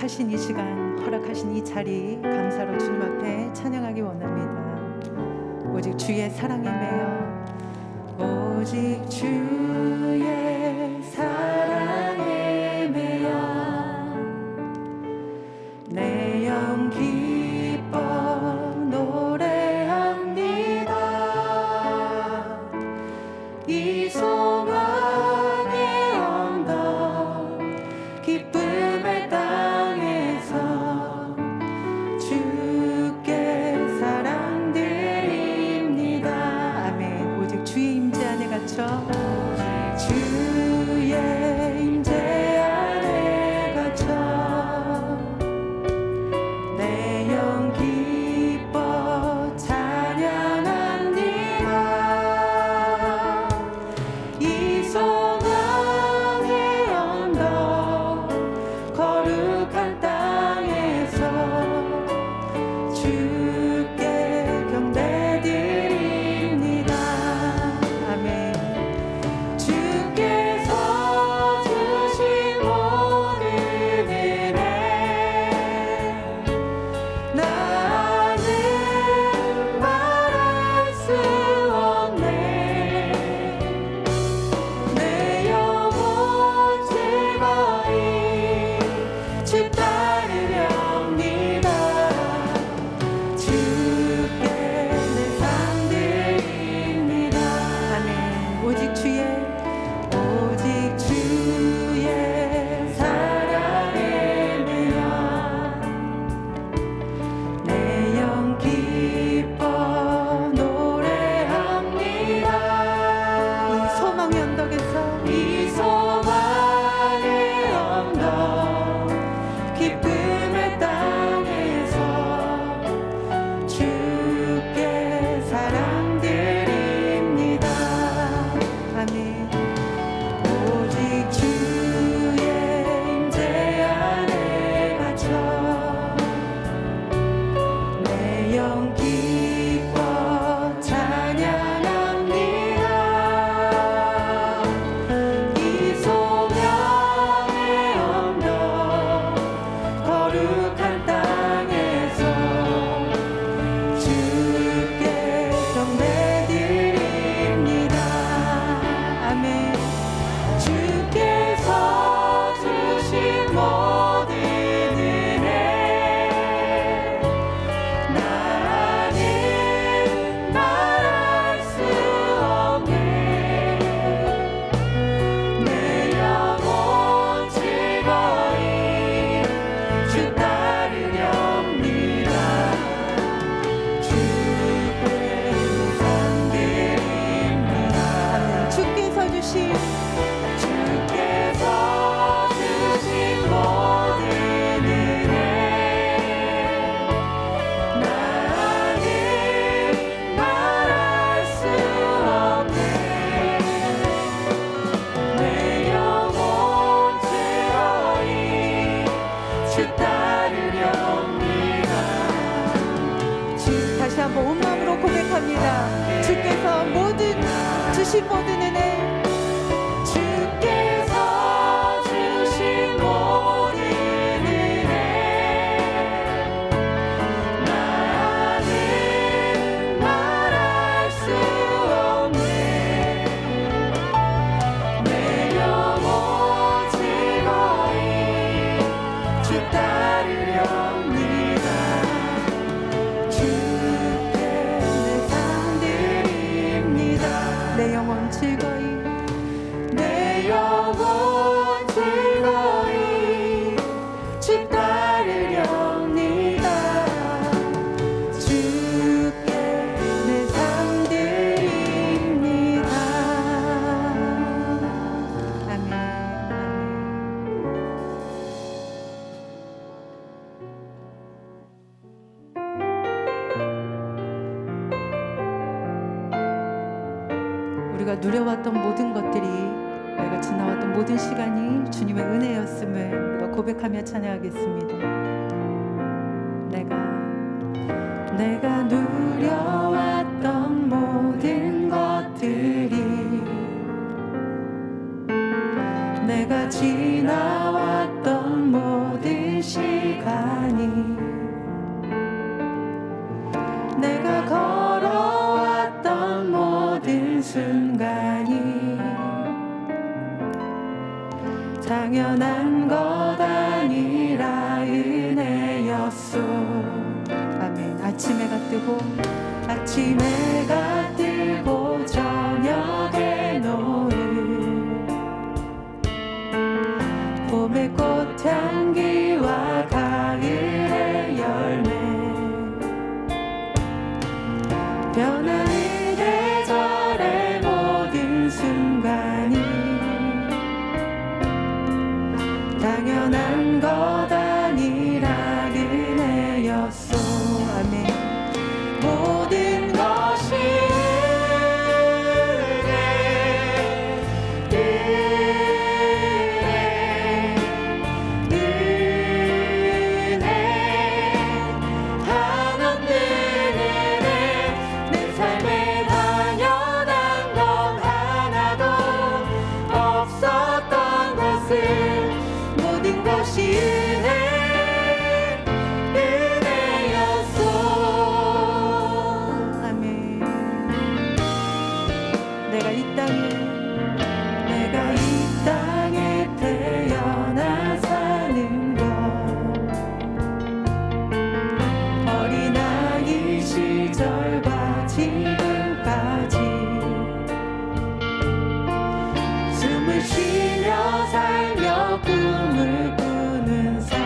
허락하신 이 시간, 허락하신 이 자리 감사로 주님 앞에 찬양하기 원합니다. 오직 주의 사랑에 매여, 오직 주의 사랑에 매여 내 영 기뻐 노래합니다. 이 소망의 언덕 기쁨의 땅에서 주께 사랑드립니다. 아멘. 오직 주의 임재 안에 갇혀, 주의 임재 안에 갇혀 내 영 기뻐 찬양합니다. 이 소망의 언덕 거룩한 땅에서 주께 경배드립니다. 아멘. 주께서 주신 모든 은혜 나는 말할 수 없네. 내 영혼 즐거이 주 따르렵니다. 주께 내 삶 드립니다. 아멘. 오직 주의 사랑에 매여 내 영 기뻐 노래합니다. 이 소망의 언덕에서, 이 소망의 언덕 기쁨의 땅에서 주께 사랑드립니다. 아멘. 오직 주의 임재 안에 갇혀 내 영 기뻐 찬양합니다. 이 소명의 언덕 거룩한 땅에서 주께 경배드립니다. 아멘. 주께서 주신 모든 은혜 나는 말할 수 없네. 내 영혼 즐거이 주 따르렵니다. 주께 삶 드립니다. 주께서 주신 모든 은혜 나는 말할 수 없네. 내 영혼 즐거이 주 따르렵니다. 다시 한번 온 마음으로 고백합니다. 주께서 주신 모든 은혜, 주께서 주신 모든 은혜 나는 말할 수 없네. 내 영혼 즐거이 주 따르렵니다. 주께 내 삶 드립니다. 내 영혼 즐거이, 내 영혼 즐거이 주 따르렵니다. 주께 내 삶 드립니다. 아멘. 우리가 누려왔던 모든 것들이, 내가 지나왔던 모든 시간이 주님의 은혜였음을 우리가 고백하며 찬양하겠습니다. 내가 누려왔던 모든 것들이, 내가 지나왔던 모든 시간 순간이 당연한 것 아니라 은혜였소. 아멘. 아침 해가 뜨고 저녁에 노을 봄의 꽃향기와 가을의 열매 변하는 계절의 모든 순간이 당연한 것 아니라 은혜였소. 아멘. 모든 것이 내가 이 땅에 태어나 사는 것 어린아이 시절과 지금까지 숨을 쉬며 살며 꿈을 꾸는 삶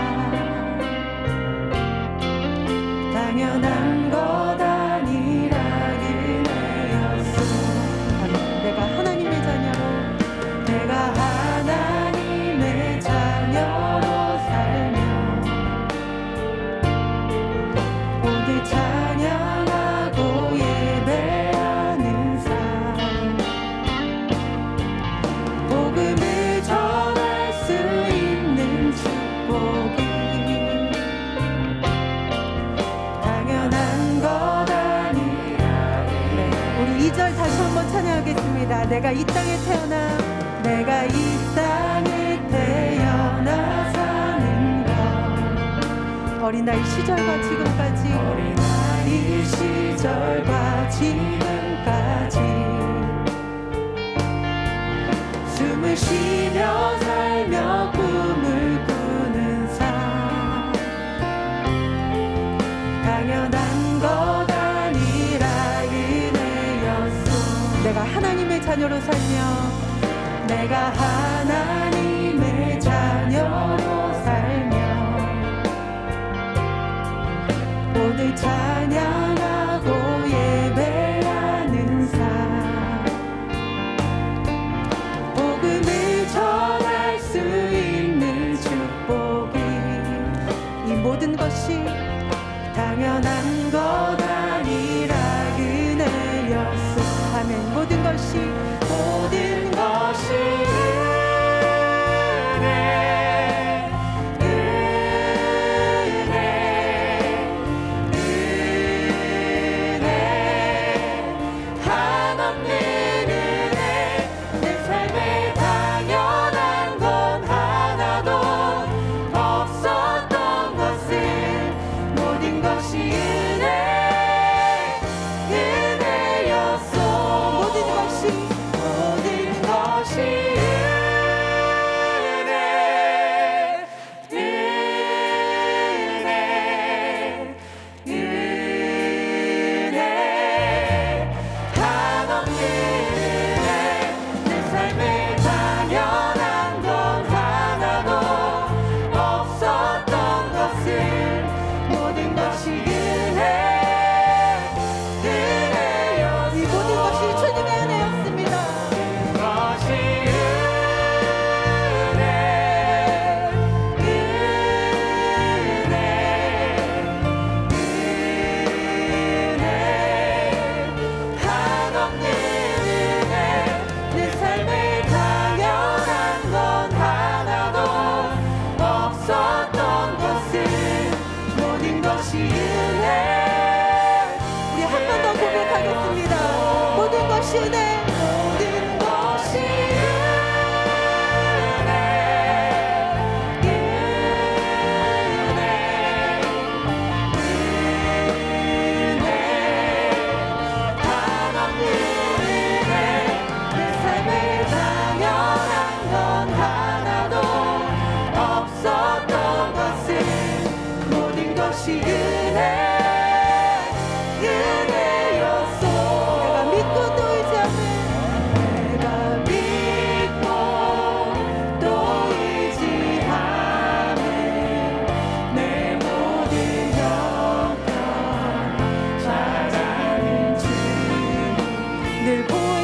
당연한 것 아니라 은혜였소. 내가 하나님의 자녀로 살며 모두 찬양하고 예배하는 삶 복음을 전할 수 있는 축복이 당연한 것 아니라. 네, 우리 2절 다시 한번 찬양하겠습니다. 내가 이 땅에 태어나 사는 것 어린아이 시절과 지금까지 숨을 쉬며 살며 꿈을 꾸는 삶 당연한 것 아니라 은혜였소. 내가 하나님의 자녀로 살며 모두 찬양하고 예배하는 삶 복음을 전할 수 있는 축복이 이 모든 것이 당연한 것 아니라 은혜였소. 아멘. 모든 것이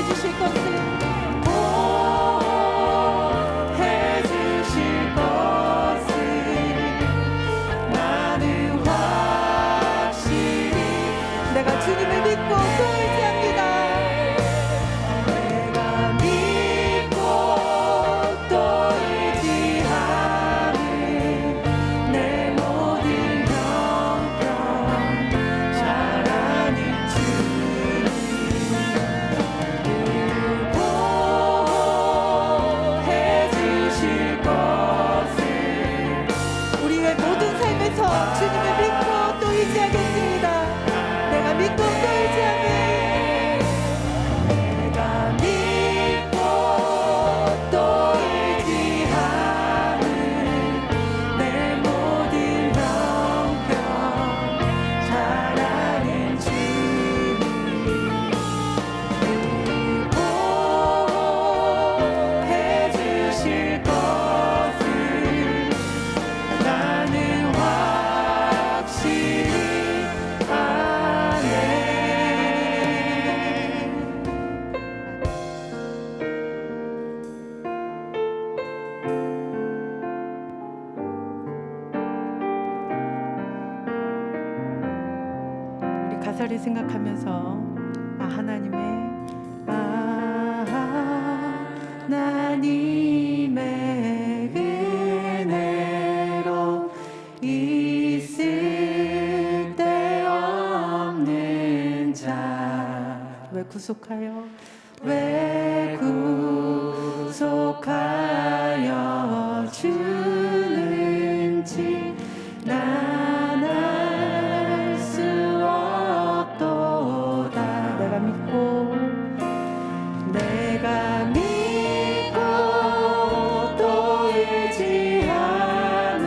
보호해 주실 것을 보호해 주실 것을 나는 확실히 내가 주님을 믿고 또 의지합니다. 내가 믿고 또 의지하는 내 모든 형편 잘 아는 주님 보호해 주실 것을 우리의 모든 삶에서 주님을 믿고 또 의지하겠습니다. 내가 믿고 또 의지하네. 내가 믿고 또 의지하는 내 모든 형편 잘 아는 주님 보호해 주실 것을 나는 확실히 아네. 우리 가사를 생각하면서 하나님의 은혜로 있을 데 없는 자 왜 구속하여 왜 구속하여 주는지 난 알 수 없도다. 내가 믿고 또 의지하는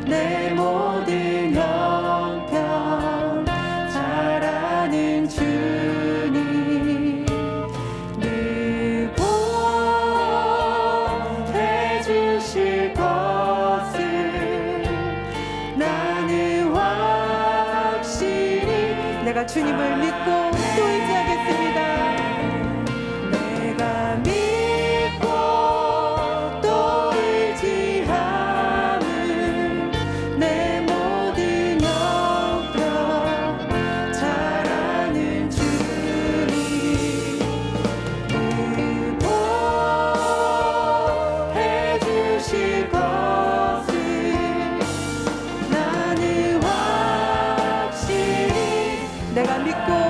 내 모든 형편 잘 아는 주님 늘 보호해 주실 것을 나는 확실히 내가 주님을 믿고 또 의지하겠습니다. 내가 믿고 또 의지하는 내 모든 형편 잘 아는 주님 늘 보호해 주실 것을 나는 확실히 내가 믿고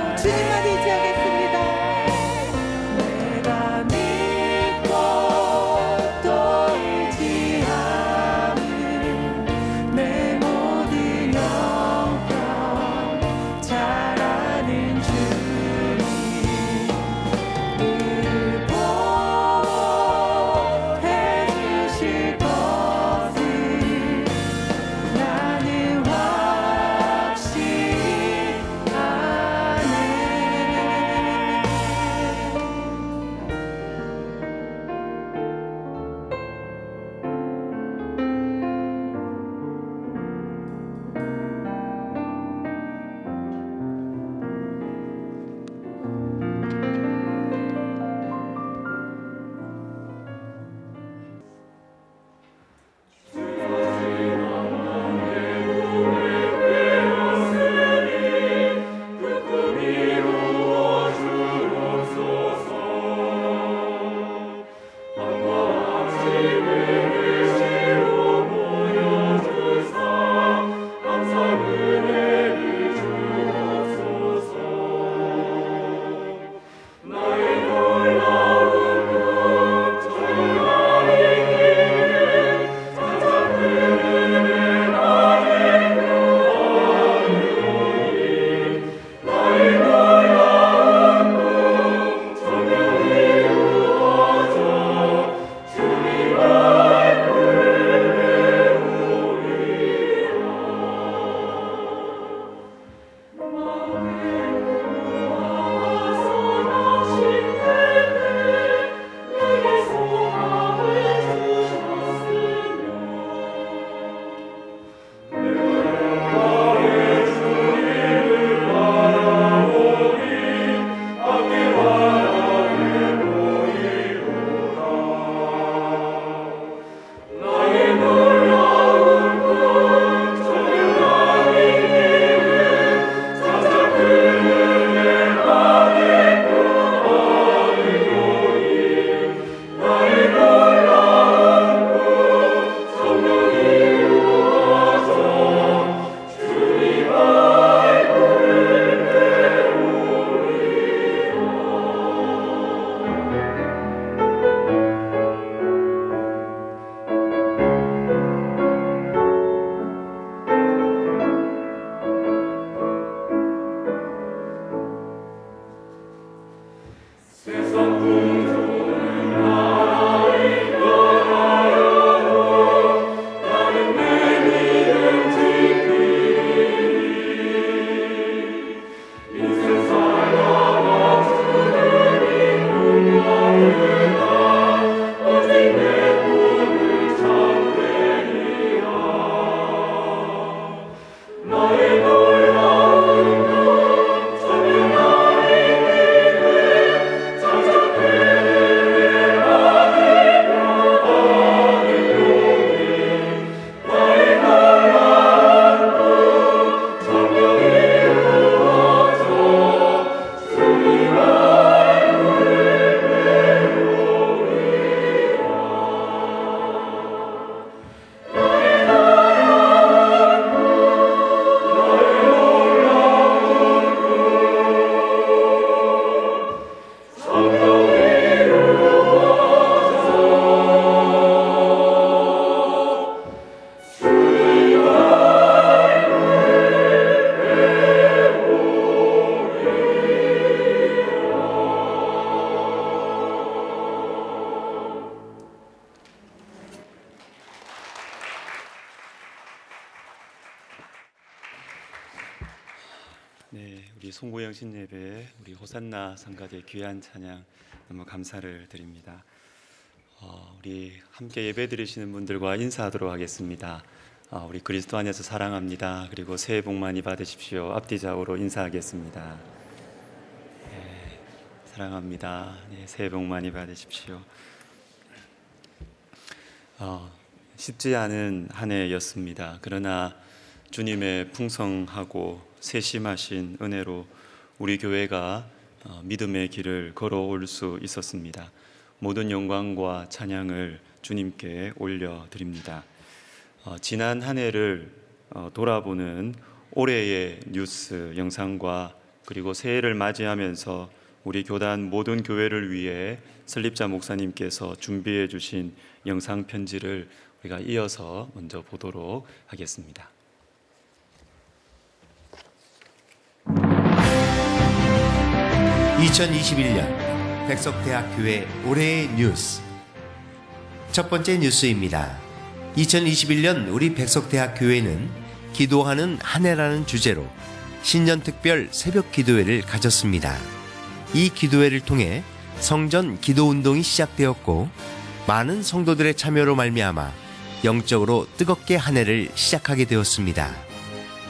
네, 우리 송구영 신예배, 우리 호산나 성가대 귀한 찬양 너무 감사를 드립니다. 우리 함께 예배 드리시는 분들과 인사하도록 하겠습니다. 우리 그리스도 안에서 사랑합니다. 그리고 새해 복 많이 받으십시오. 앞뒤좌우로 인사하겠습니다. 네, 사랑합니다. 네, 새해 복 많이 받으십시오. 쉽지 않은 한 해였습니다. 그러나 주님의 풍성하고 세심하신 은혜로 우리 교회가 믿음의 길을 걸어올 수 있었습니다. 모든 영광과 찬양을 주님께 올려드립니다. 지난 한 해를 돌아보는 올해의 뉴스 영상과 그리고 새해를 맞이하면서 우리 교단 모든 교회를 위해 설립자 목사님께서 준비해 주신 영상 편지를 우리가 이어서 먼저 보도록 하겠습니다. 2021년 백석대학교회 올해의 뉴스. 첫 번째 뉴스입니다. 2021년 우리 백석대학교회는 기도하는 한 해라는 주제로 신년 특별 새벽 기도회를 가졌습니다. 이 기도회를 통해 성전 기도 운동이 시작되었고 많은 성도들의 참여로 말미암아 영적으로 뜨겁게 한 해를 시작하게 되었습니다.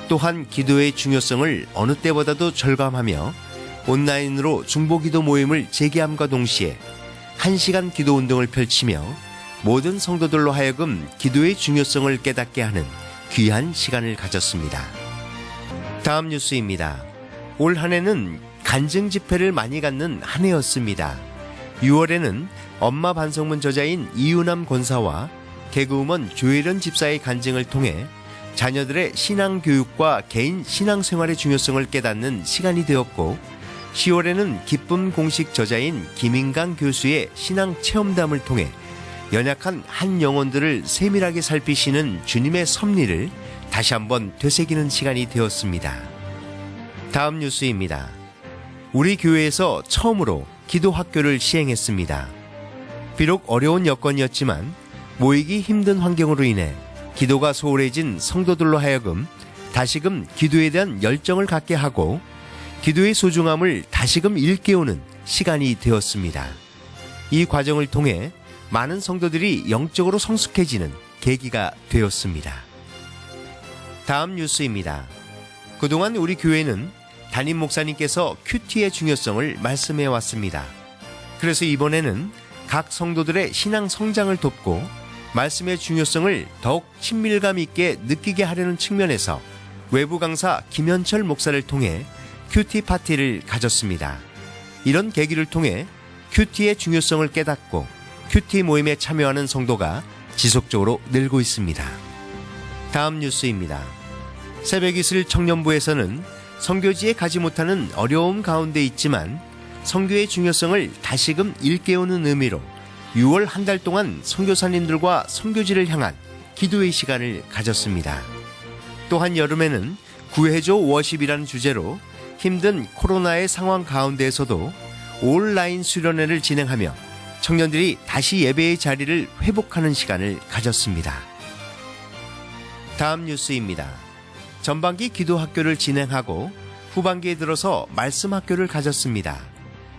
또한 기도의 중요성을 어느 때보다도 절감하며 온라인으로 중보기도 모임을 재개함과 동시에 1시간 기도 운동을 펼치며 모든 성도들로 하여금 기도의 중요성을 깨닫게 하는 귀한 시간을 가졌습니다. 다음 뉴스입니다. 올 한 해는 간증 집회를 많이 갖는 한 해였습니다. 6월에는 엄마 반성문 저자인 이유남 권사와 개그우먼 조혜련 집사의 간증을 통해 자녀들의 신앙교육과 개인 신앙생활의 중요성을 깨닫는 시간이 되었고, 10월에는 기쁨 공식 저자인 김인강 교수의 신앙체험담을 통해 연약한 한 영혼들을 세밀하게 살피시는 주님의 섭리를 다시 한번 되새기는 시간이 되었습니다. 다음 뉴스입니다. 우리 교회에서 처음으로 기도학교를 시행했습니다. 비록 어려운 여건이었지만 모이기 힘든 환경으로 인해 기도가 소홀해진 성도들로 하여금 다시금 기도에 대한 열정을 갖게 하고 기도의 소중함을 다시금 일깨우는 시간이 되었습니다. 이 과정을 통해 많은 성도들이 영적으로 성숙해지는 계기가 되었습니다. 다음 뉴스입니다. 그동안 우리 교회는 담임 목사님께서 큐티의 중요성을 말씀해 왔습니다. 그래서 이번에는 각 성도들의 신앙 성장을 돕고 말씀의 중요성을 더욱 친밀감 있게 느끼게 하려는 측면에서 외부 강사 김현철 목사를 통해 큐티 파티를 가졌습니다. 이런 계기를 통해 큐티의 중요성을 깨닫고 큐티 모임에 참여하는 성도가 지속적으로 늘고 있습니다. 다음 뉴스입니다. 새벽이슬 청년부에서는 선교지에 가지 못하는 어려움 가운데 있지만 선교의 중요성을 다시금 일깨우는 의미로 6월 한 달 동안 선교사님들과 선교지를 향한 기도의 시간을 가졌습니다. 또한 여름에는 구해줘 워십이라는 주제로 힘든 코로나의 상황 가운데에서도 온라인 수련회를 진행하며 청년들이 다시 예배의 자리를 회복하는 시간을 가졌습니다. 다음 뉴스입니다. 전반기 기도학교를 진행하고 후반기에 들어서 말씀학교를 가졌습니다.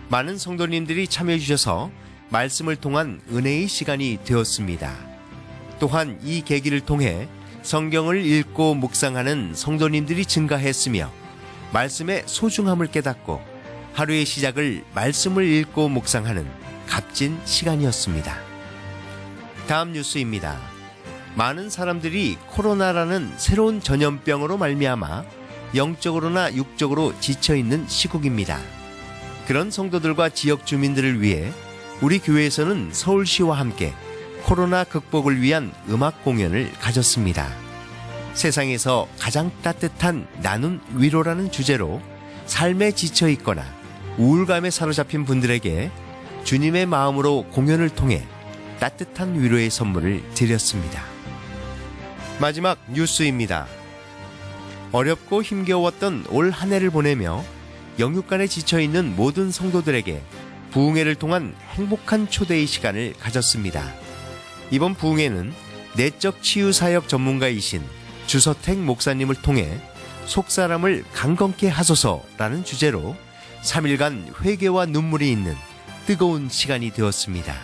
많은 성도님들이 참여해 주셔서 말씀을 통한 은혜의 시간이 되었습니다. 또한 이 계기를 통해 성경을 읽고 묵상하는 성도님들이 증가했으며 말씀의 소중함을 깨닫고 하루의 시작을 말씀을 읽고 묵상하는 값진 시간이었습니다. 다음 뉴스입니다. 많은 사람들이 코로나라는 새로운 전염병으로 말미암아 영적으로나 육적으로 지쳐있는 시국입니다. 그런 성도들과 지역 주민들을 위해 우리 교회에서는 서울시와 함께 코로나 극복을 위한 음악 공연을 가졌습니다. 세상에서 가장 따뜻한 나눔 위로라는 주제로 삶에 지쳐 있거나 우울감에 사로잡힌 분들에게 주님의 마음으로 공연을 통해 따뜻한 위로의 선물을 드렸습니다. 마지막 뉴스입니다. 어렵고 힘겨웠던 올 한 해를 보내며 영육간에 지쳐있는 모든 성도들에게 부흥회를 통한 행복한 초대의 시간을 가졌습니다. 이번 부흥회는 내적 치유사역 전문가이신 주서택 목사님을 통해 속사람을 강건케 하소서라는 주제로 3일간 회개와 눈물이 있는 뜨거운 시간이 되었습니다.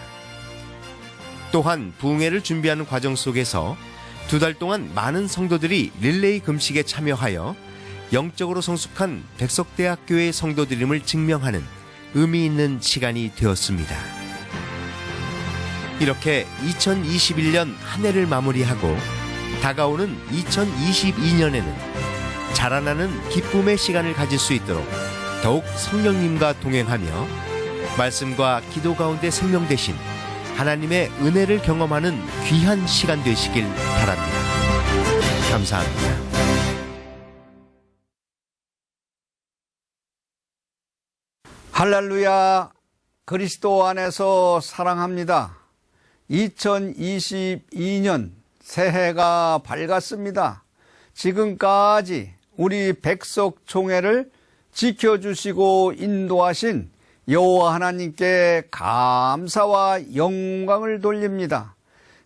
또한 부흥회를 준비하는 과정 속에서 2달 동안 많은 성도들이 릴레이 금식에 참여하여 영적으로 성숙한 백석대학교의 성도들임을 증명하는 의미 있는 시간이 되었습니다. 이렇게 2021년 한 해를 마무리하고 다가오는 2022년에는 자라나는 기쁨의 시간을 가질 수 있도록 더욱 성령님과 동행하며 말씀과 기도 가운데 생명되신 하나님의 은혜를 경험하는 귀한 시간 되시길 바랍니다. 감사합니다. 할렐루야, 그리스도 안에서 사랑합니다. 2022년 새해가 밝았습니다. 지금까지 우리 백석총회를 지켜주시고 인도하신 여호와 하나님께 감사와 영광을 돌립니다.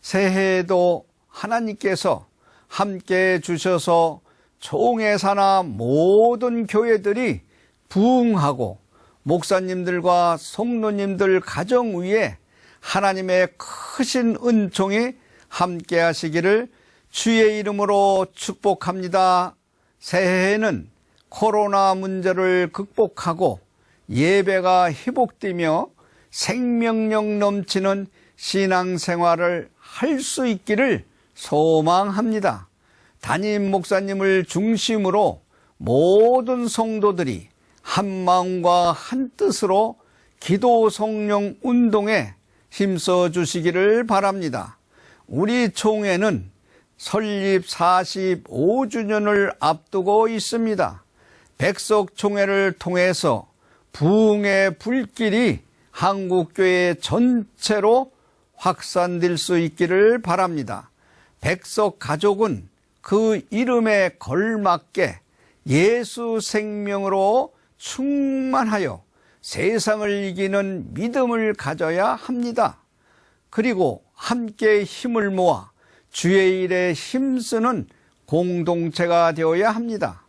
새해에도 하나님께서 함께 주셔서 총회 산하 모든 교회들이 부흥하고 목사님들과 성도님들 가정 위에 하나님의 크신 은총이 함께 하시기를 주의 이름으로 축복합니다. 새해에는 코로나 문제를 극복하고 예배가 회복되며 생명력 넘치는 신앙생활을 할 수 있기를 소망합니다. 담임 목사님을 중심으로 모든 성도들이 한 마음과 한 뜻으로 기도 성령 운동에 힘써 주시기를 바랍니다. 우리 총회는 설립 45주년을 앞두고 있습니다. 백석총회를 통해서 부흥의 불길이 한국교회 전체로 확산될 수 있기를 바랍니다. 백석 가족은 그 이름에 걸맞게 예수 생명으로 충만하여 세상을 이기는 믿음을 가져야 합니다. 그리고 함께 힘을 모아 주의 일에 힘쓰는 공동체가 되어야 합니다.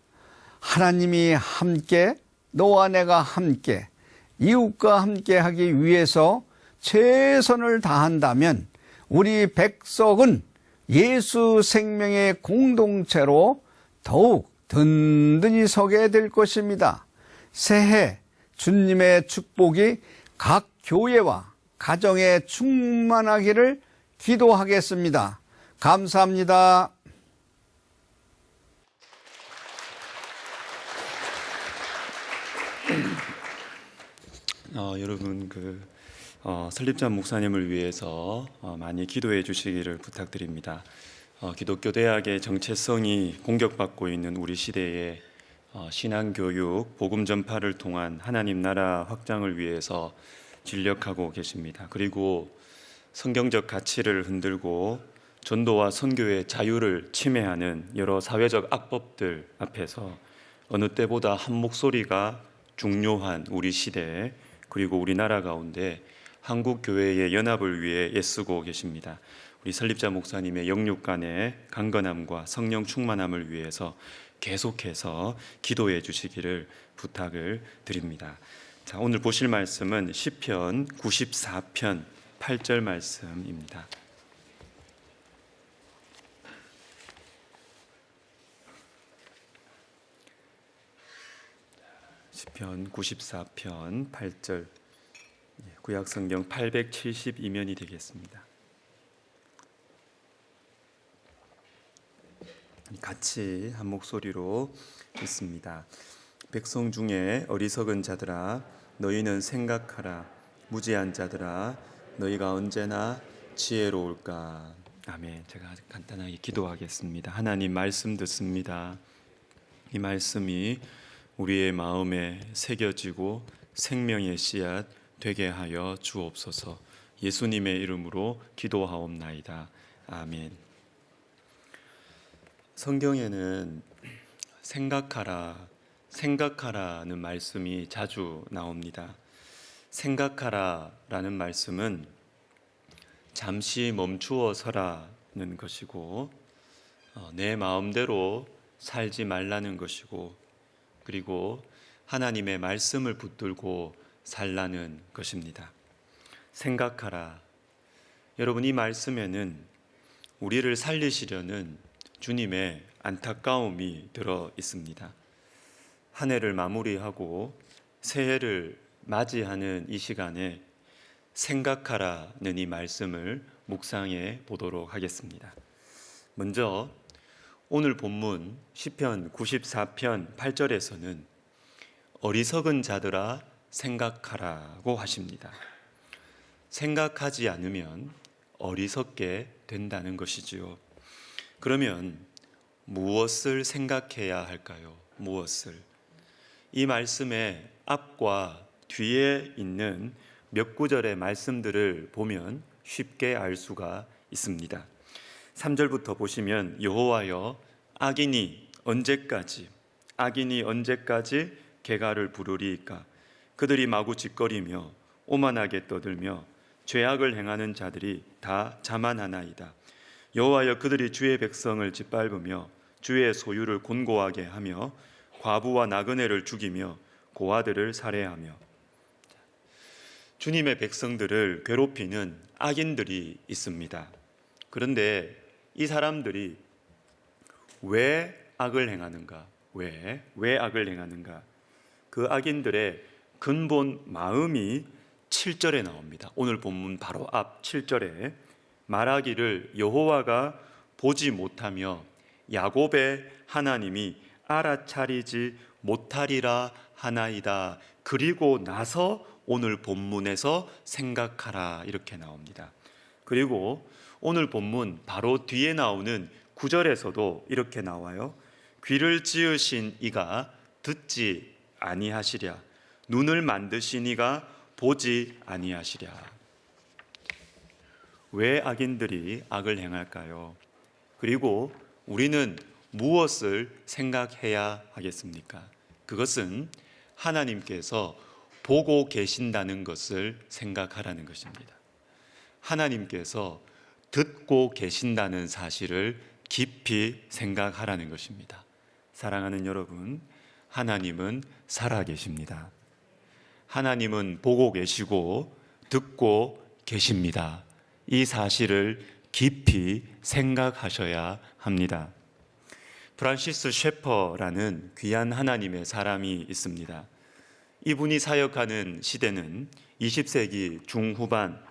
하나님이 함께, 너와 내가 함께, 이웃과 함께 하기 위해서 최선을 다한다면 우리 백석은 예수 생명의 공동체로 더욱 든든히 서게 될 것입니다. 새해 주님의 축복이 각 교회와 가정에 충만하기를 기도하겠습니다. 감사합니다. 여러분 설립자 목사님을 위해서 많이 기도해 주시기를 부탁드립니다. 기독교 대학의 정체성이 공격받고 있는 우리 시대에 신앙교육, 복음 전파를 통한 하나님 나라 확장을 위해서 진력하고 계십니다. 그리고 성경적 가치를 흔들고 전도와 선교의 자유를 침해하는 여러 사회적 악법들 앞에서 어느 때보다 한 목소리가 중요한 우리 시대에 그리고 우리나라 가운데 한국 교회의 연합을 위해 애쓰고 계십니다. 우리 설립자 목사님의 영육간의 강건함과 성령 충만함을 위해서 계속해서 기도해 주시기를 부탁을 드립니다. 자, 오늘 보실 말씀은 시편 94편 8절 말씀입니다. 시편 94편 8절, 구약성경 872면이 되겠습니다. 같이 한 목소리로 읽습니다. 백성 중에 어리석은 자들아, 너희는 생각하라. 무지한 자들아, 너희가 언제나 지혜로울까. 아멘. 제가 간단하게 기도하겠습니다. 하나님 말씀 듣습니다. 이 말씀이 우리의 마음에 새겨지고 생명의 씨앗 되게 하여 주옵소서. 예수님의 이름으로 기도하옵나이다. 아멘. 성경에는 생각하라는 말씀이 자주 나옵니다. 생각하라라는 말씀은 잠시 멈추어 서라는 것이고, 내 마음대로 살지 말라는 것이고, 그리고 하나님의 말씀을 붙들고 살라는 것입니다. 생각하라. 여러분, 이 말씀에는 우리를 살리시려는 주님의 안타까움이 들어 있습니다. 한 해를 마무리하고 새해를 맞이하는 이 시간에 생각하라는 이 말씀을 묵상해 보도록 하겠습니다. 먼저 오늘 본문 시편 94편 8절에서는 어리석은 자들아 생각하라고 하십니다. 생각하지 않으면 어리석게 된다는 것이지요. 그러면 무엇을 생각해야 할까요? 무엇을? 이 말씀의 앞과 뒤에 있는 몇 구절의 말씀들을 보면 쉽게 알 수가 있습니다. 3절부터 보시면 여호와여, 악인이 언제까지 개가를 부르리이까? 그들이 마구 짓거리며 오만하게 떠들며 죄악을 행하는 자들이 다 자만하나이다. 여호와여, 그들이 주의 백성을 짓밟으며 주의 소유를 곤고하게 하며 과부와 나그네를 죽이며 고아들을 살해하며. 주님의 백성들을 괴롭히는 악인들이 있습니다. 그런데 이 사람들이 왜 악을 행하는가? 왜 악을 행하는가? 그 악인들의 근본 마음이 7절에 나옵니다. 오늘 본문 바로 앞 7절에 말하기를 여호와가 보지 못하며 야곱의 하나님이 알아차리지 못하리라 하나이다. 그리고 나서 오늘 본문에서 생각하라 이렇게 나옵니다. 그리고 오늘 본문 바로 뒤에 나오는 9절에서도 이렇게 나와요. 귀를 지으신 이가 듣지 아니하시랴. 눈을 만드신 이가 보지 아니하시랴. 왜 악인들이 악을 행할까요? 그리고 우리는 무엇을 생각해야 하겠습니까? 그것은 하나님께서 보고 계신다는 것을 생각하라는 것입니다. 하나님께서 듣고 계신다는 사실을 깊이 생각하라는 것입니다. 사랑하는 여러분, 하나님은 살아계십니다. 하나님은 보고 계시고 듣고 계십니다. 이 사실을 깊이 생각하셔야 합니다. 프란시스 셰퍼라는 귀한 하나님의 사람이 있습니다. 이분이 사역하는 시대는 20세기 중후반,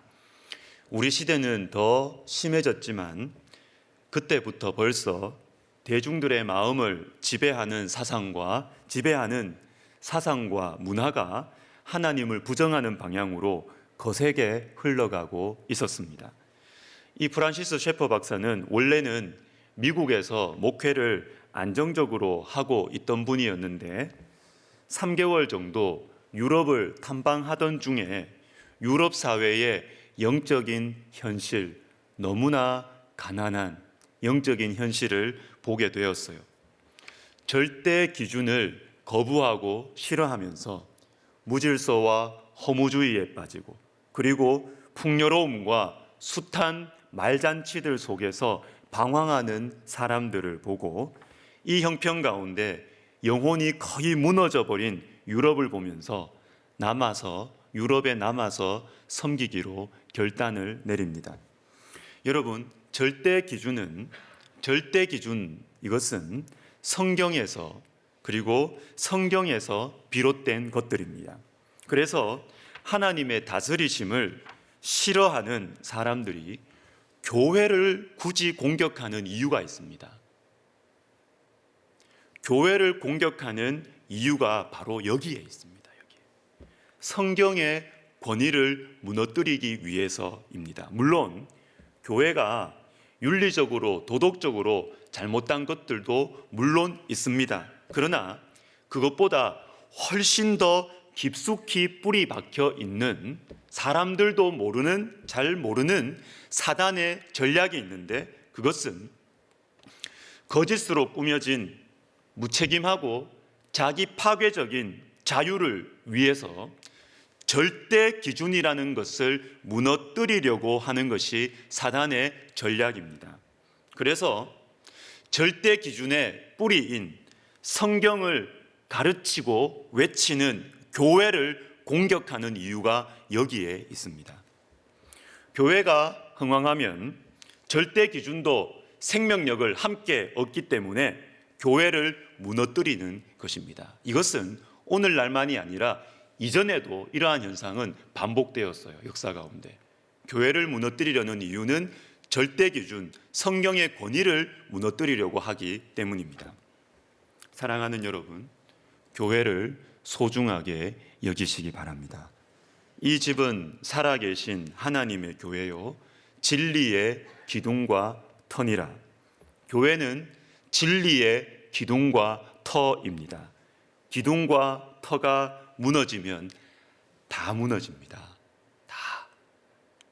우리 시대는 더 심해졌지만 그때부터 벌써 대중들의 마음을 지배하는 사상과 문화가 하나님을 부정하는 방향으로 거세게 흘러가고 있었습니다. 이 프란시스 셰퍼 박사는 원래는 미국에서 목회를 안정적으로 하고 있던 분이었는데 3개월 정도 유럽을 탐방하던 중에 유럽 사회의 영적인 현실, 너무나 가난한 영적인 현실을 보게 되었어요. 절대 기준을 거부하고 싫어하면서 무질서와 허무주의에 빠지고 그리고 풍요로움과 숱한 말잔치들 속에서 방황하는 사람들을 보고 이 형편 가운데 영혼이 거의 무너져 버린 유럽을 보면서 유럽에 남아서 섬기기로 결단을 내립니다. 여러분, 절대 기준 이것은 성경에서 그리고 성경에서 비롯된 것들입니다. 그래서 하나님의 다스리심을 싫어하는 사람들이 교회를 굳이 공격하는 이유가 있습니다. 교회를 공격하는 이유가 바로 여기에 있습니다. 여기에. 성경의 권위를 무너뜨리기 위해서입니다. 물론 교회가 윤리적으로 도덕적으로 잘못된 것들도 물론 있습니다. 그러나 그것보다 훨씬 더 깊숙이 뿌리 박혀 있는 사람들도 잘 모르는 사단의 전략이 있는데 그것은 거짓으로 꾸며진 무책임하고 자기 파괴적인 자유를 위해서 절대 기준이라는 것을 무너뜨리려고 하는 것이 사단의 전략입니다. 그래서 절대 기준의 뿌리인 성경을 가르치고 외치는 교회를 공격하는 이유가 여기에 있습니다. 교회가 흥왕하면 절대 기준도 생명력을 함께 얻기 때문에 교회를 무너뜨리는 것입니다. 이것은 오늘날만이 아니라 이전에도 이러한 현상은 반복되었어요. 역사 가운데. 교회를 무너뜨리려는 이유는 절대 기준, 성경의 권위를 무너뜨리려고 하기 때문입니다. 사랑하는 여러분, 교회를 소중하게 여기시기 바랍니다. 이 집은 살아계신 하나님의 교회요 진리의 기둥과 터니라. 교회는 진리의 기둥과 터입니다. 기둥과 터가 무너지면 다 무너집니다.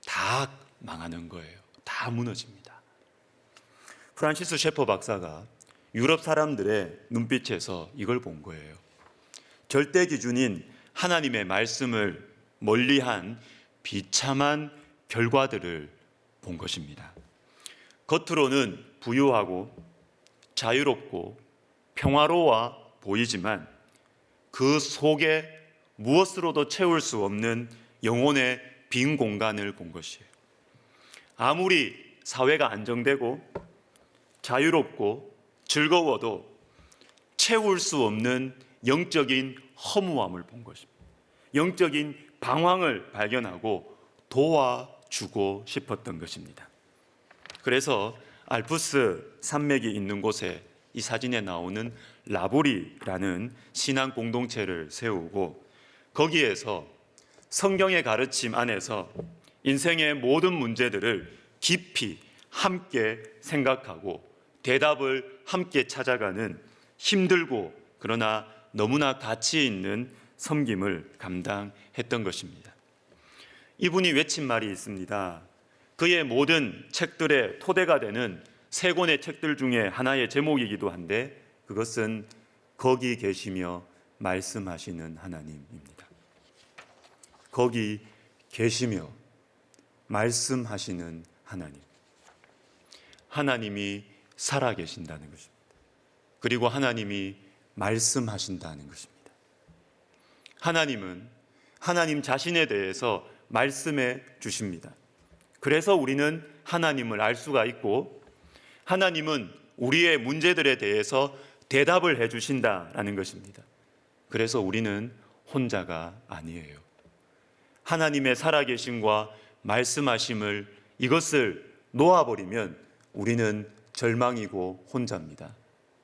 다 망하는 거예요. 다 무너집니다. 프란시스 셰퍼 박사가 유럽 사람들의 눈빛에서 이걸 본 거예요. 절대 기준인 하나님의 말씀을 멀리한 비참한 결과들을 본 것입니다. 겉으로는 부유하고 자유롭고 평화로워 보이지만 그 속에 무엇으로도 채울 수 없는 영혼의 빈 공간을 본 것이에요. 아무리 사회가 안정되고 자유롭고 즐거워도 채울 수 없는 영적인 허무함을 본 것입니다. 영적인 방황을 발견하고 도와주고 싶었던 것입니다. 그래서 알프스 산맥이 있는 곳에 이 사진에 나오는 라보리라는 신앙 공동체를 세우고 거기에서 성경의 가르침 안에서 인생의 모든 문제들을 깊이 함께 생각하고 대답을 함께 찾아가는 힘들고 그러나 너무나 가치 있는 섬김을 감당했던 것입니다. 이분이 외친 말이 있습니다. 그의 모든 책들의 토대가 되는 세 권의 책들 중에 하나의 제목이기도 한데 그것은 거기 계시며 말씀하시는 하나님입니다. 거기 계시며 말씀하시는 하나님. 하나님이 살아계신다는 것입니다. 그리고 하나님이 말씀하신다는 것입니다. 하나님은 하나님 자신에 대해서 말씀해 주십니다. 그래서 우리는 하나님을 알 수가 있고 하나님은 우리의 문제들에 대해서 대답을 해 주신다라는 것입니다. 그래서 우리는 혼자가 아니에요. 하나님의 살아계심과 말씀하심을 이것을 놓아버리면 우리는 절망이고 혼자입니다.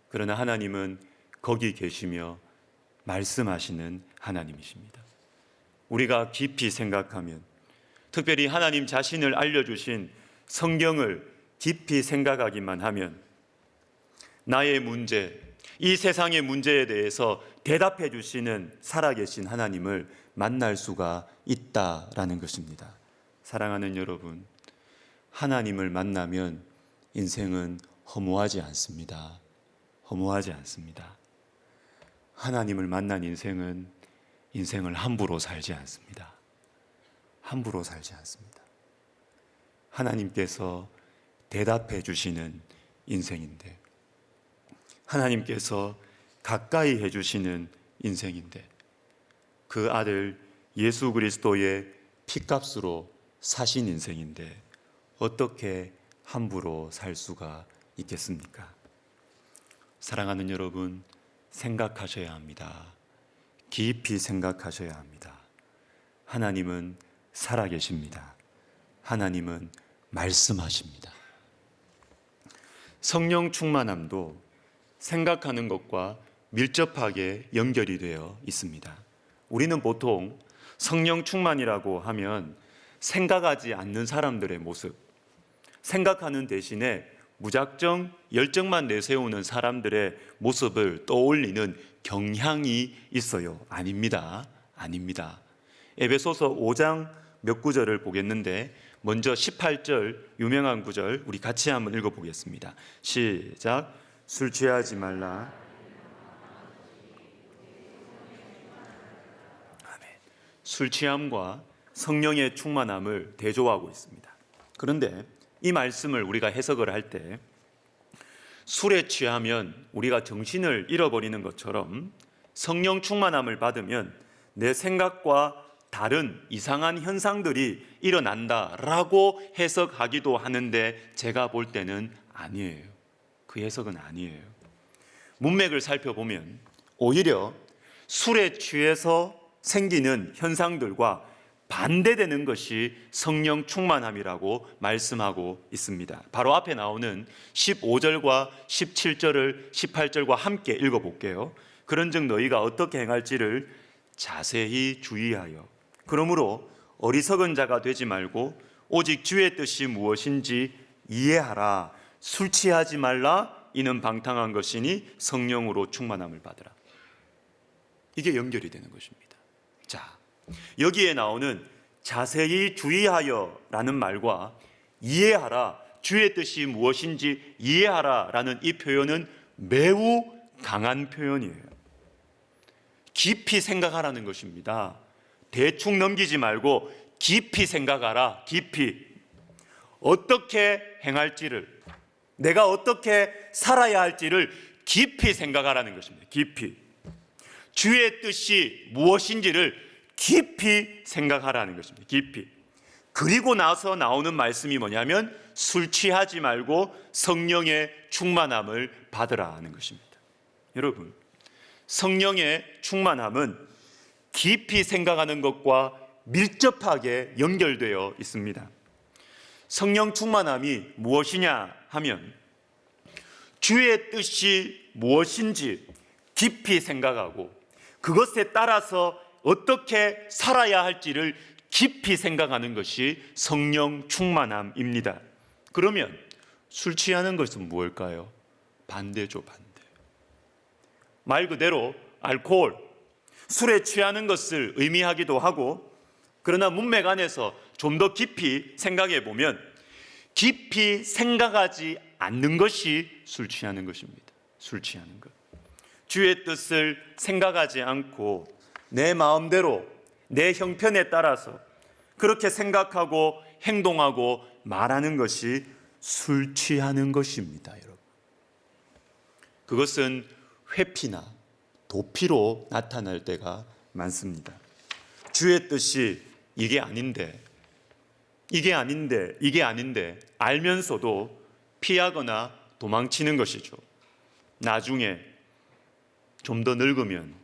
그러나 하나님은 거기 계시며 말씀하시는 하나님이십니다. 우리가 깊이 생각하면 특별히 하나님 자신을 알려주신 성경을 깊이 생각하기만 하면 나의 문제, 이 세상의 문제에 대해서 대답해 주시는 살아계신 하나님을 만날 수가 있다라는 것입니다. 사랑하는 여러분, 하나님을 만나면 인생은 허무하지 않습니다. 허무하지 않습니다. 하나님을 만난 인생은 인생을 함부로 살지 않습니다. 함부로 살지 않습니다. 하나님께서 대답해 주시는 인생인데, 하나님께서 가까이 해 주시는 인생인데, 그 아들 예수 그리스도의 피값으로 사신 인생인데 어떻게 함부로 살 수가 있겠습니까? 사랑하는 여러분, 생각하셔야 합니다. 깊이 생각하셔야 합니다. 하나님은 살아계십니다. 하나님은 말씀하십니다. 성령 충만함도 생각하는 것과 밀접하게 연결이 되어 있습니다. 우리는 보통 성령 충만이라고 하면 생각하지 않는 사람들의 모습, 생각하는 대신에 무작정 열정만 내세우는 사람들의 모습을 떠올리는 경향이 있어요. 아닙니다. 아닙니다. 에베소서 5장 몇 구절을 보겠는데, 먼저 18절 유명한 구절 우리 같이 한번 읽어보겠습니다. 시작. 술 취하지 말라. 아멘. 술 취함과 성령의 충만함을 대조하고 있습니다. 그런데 이 말씀을 우리가 해석을 할 때 술에 취하면 우리가 정신을 잃어버리는 것처럼 성령 충만함을 받으면 내 생각과 다른 이상한 현상들이 일어난다라고 해석하기도 하는데, 제가 볼 때는 아니에요. 그 해석은 아니에요. 문맥을 살펴보면 오히려 술에 취해서 생기는 현상들과 반대되는 것이 성령 충만함이라고 말씀하고 있습니다. 바로 앞에 나오는 15절과 17절을 18절과 함께 읽어볼게요. 그런즉 너희가 어떻게 행할지를 자세히 주의하여 그러므로 어리석은 자가 되지 말고 오직 주의 뜻이 무엇인지 이해하라. 술 취하지 말라. 이는 방탕한 것이니 성령으로 충만함을 받으라. 이게 연결이 되는 것입니다. 자, 여기에 나오는 자세히 주의하여 라는 말과 이해하라, 주의 뜻이 무엇인지 이해하라 라는 이 표현은 매우 강한 표현이에요. 깊이 생각하라는 것입니다. 대충 넘기지 말고 깊이 생각하라. 깊이. 어떻게 행할지를, 내가 어떻게 살아야 할지를 깊이 생각하라는 것입니다. 깊이. 주의 뜻이 무엇인지를 깊이 생각하라는 것입니다. 깊이. 그리고 나서 나오는 말씀이 뭐냐면 술 취하지 말고 성령의 충만함을 받으라 하는 것입니다. 여러분, 성령의 충만함은 깊이 생각하는 것과 밀접하게 연결되어 있습니다. 성령 충만함이 무엇이냐 하면 주의 뜻이 무엇인지 깊이 생각하고 그것에 따라서 어떻게 살아야 할지를 깊이 생각하는 것이 성령 충만함입니다. 그러면 술 취하는 것은 무엇일까요? 반대죠, 반대. 말 그대로 알코올, 술에 취하는 것을 의미하기도 하고, 그러나 문맥 안에서 좀 더 깊이 생각해 보면 깊이 생각하지 않는 것이 술 취하는 것입니다. 술 취하는 것. 주의 뜻을 생각하지 않고 내 마음대로 내 형편에 따라서 그렇게 생각하고 행동하고 말하는 것이 술 취하는 것입니다, 여러분. 그것은 회피나 도피로 나타날 때가 많습니다. 주의 뜻이 이게 아닌데 알면서도 피하거나 도망치는 것이죠. 나중에 좀 더 늙으면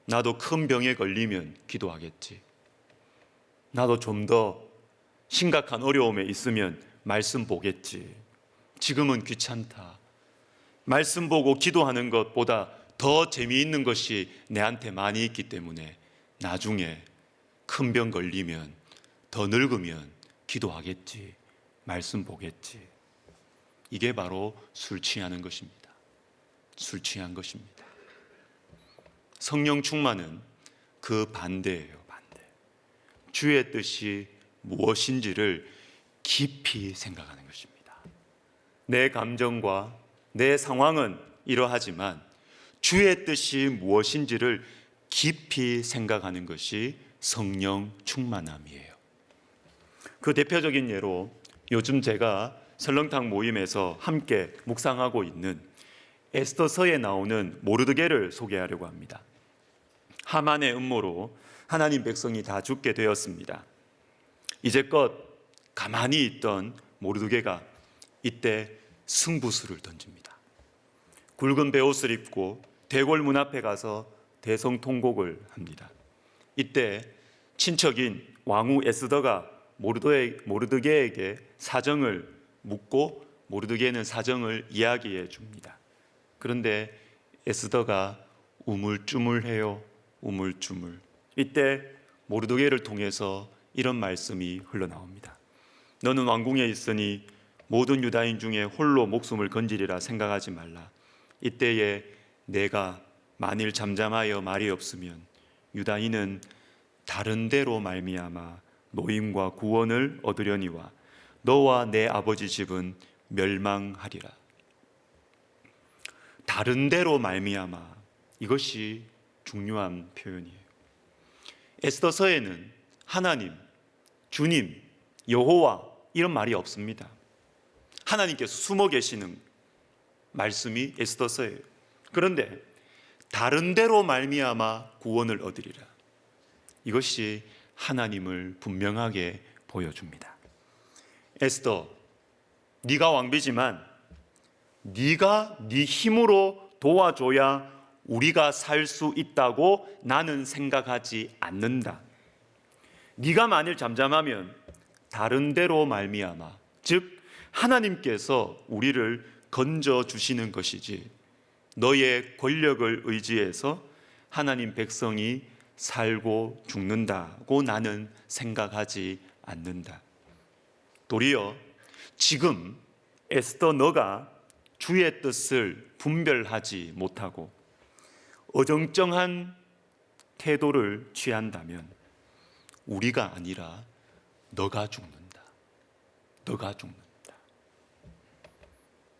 나도 큰 병에 걸리면 기도하겠지. 나도 좀 더 심각한 어려움에 있으면 말씀 보겠지. 지금은 귀찮다. 말씀 보고 기도하는 것보다 더 재미있는 것이 내한테 많이 있기 때문에 나중에 큰 병 걸리면 더 늙으면 기도하겠지. 말씀 보겠지. 이게 바로 술 취하는 것입니다. 술 취한 것입니다. 성령 충만은 그 반대예요, 반대. 주의 뜻이 무엇인지를 깊이 생각하는 것입니다. 내 감정과 내 상황은 이러하지만 주의 뜻이 무엇인지를 깊이 생각하는 것이 성령 충만함이에요. 그 대표적인 예로 요즘 제가 설렁탕 모임에서 함께 묵상하고 있는 에스더서에 나오는 모르드게를 소개하려고 합니다. 하만의 음모로 하나님 백성이 다 죽게 되었습니다. 이제껏 가만히 있던 모르드게가 이때 승부수를 던집니다. 굵은 베옷을 입고 대궐 문 앞에 가서 대성통곡을 합니다. 이때 친척인 왕후 에스더가 모르드게에게 사정을 묻고 모르드게는 사정을 이야기해 줍니다. 그런데 에스더가 우물쭈물해요. 우물쭈물. 이때 모르드게를 통해서 이런 말씀이 흘러나옵니다. 너는 왕궁에 있으니 모든 유다인 중에 홀로 목숨을 건지리라 생각하지 말라. 이때에 내가 만일 잠잠하여 말이 없으면 유다인은 다른 데로 말미암아 노임과 구원을 얻으려니와 너와 내 아버지 집은 멸망하리라. 다른 데로 말미암아, 이것이 중요한 표현이에요. 에스더서에는 하나님, 주님, 여호와 이런 말이 없습니다. 하나님께서 숨어 계시는 말씀이 에스더서예요. 그런데 다른 데로 말미암아 구원을 얻으리라. 이것이 하나님을 분명하게 보여줍니다. 에스더, 네가 왕비지만 네가 네 힘으로 도와줘야 우리가 살 수 있다고 나는 생각하지 않는다. 네가 만일 잠잠하면 다른 데로 말미암아, 즉 하나님께서 우리를 건져 주시는 것이지 너의 권력을 의지해서 하나님 백성이 살고 죽는다고 나는 생각하지 않는다. 도리어 지금 에스더 너가 주의 뜻을 분별하지 못하고 어정쩡한 태도를 취한다면 우리가 아니라 너가 죽는다. 너가 죽는다.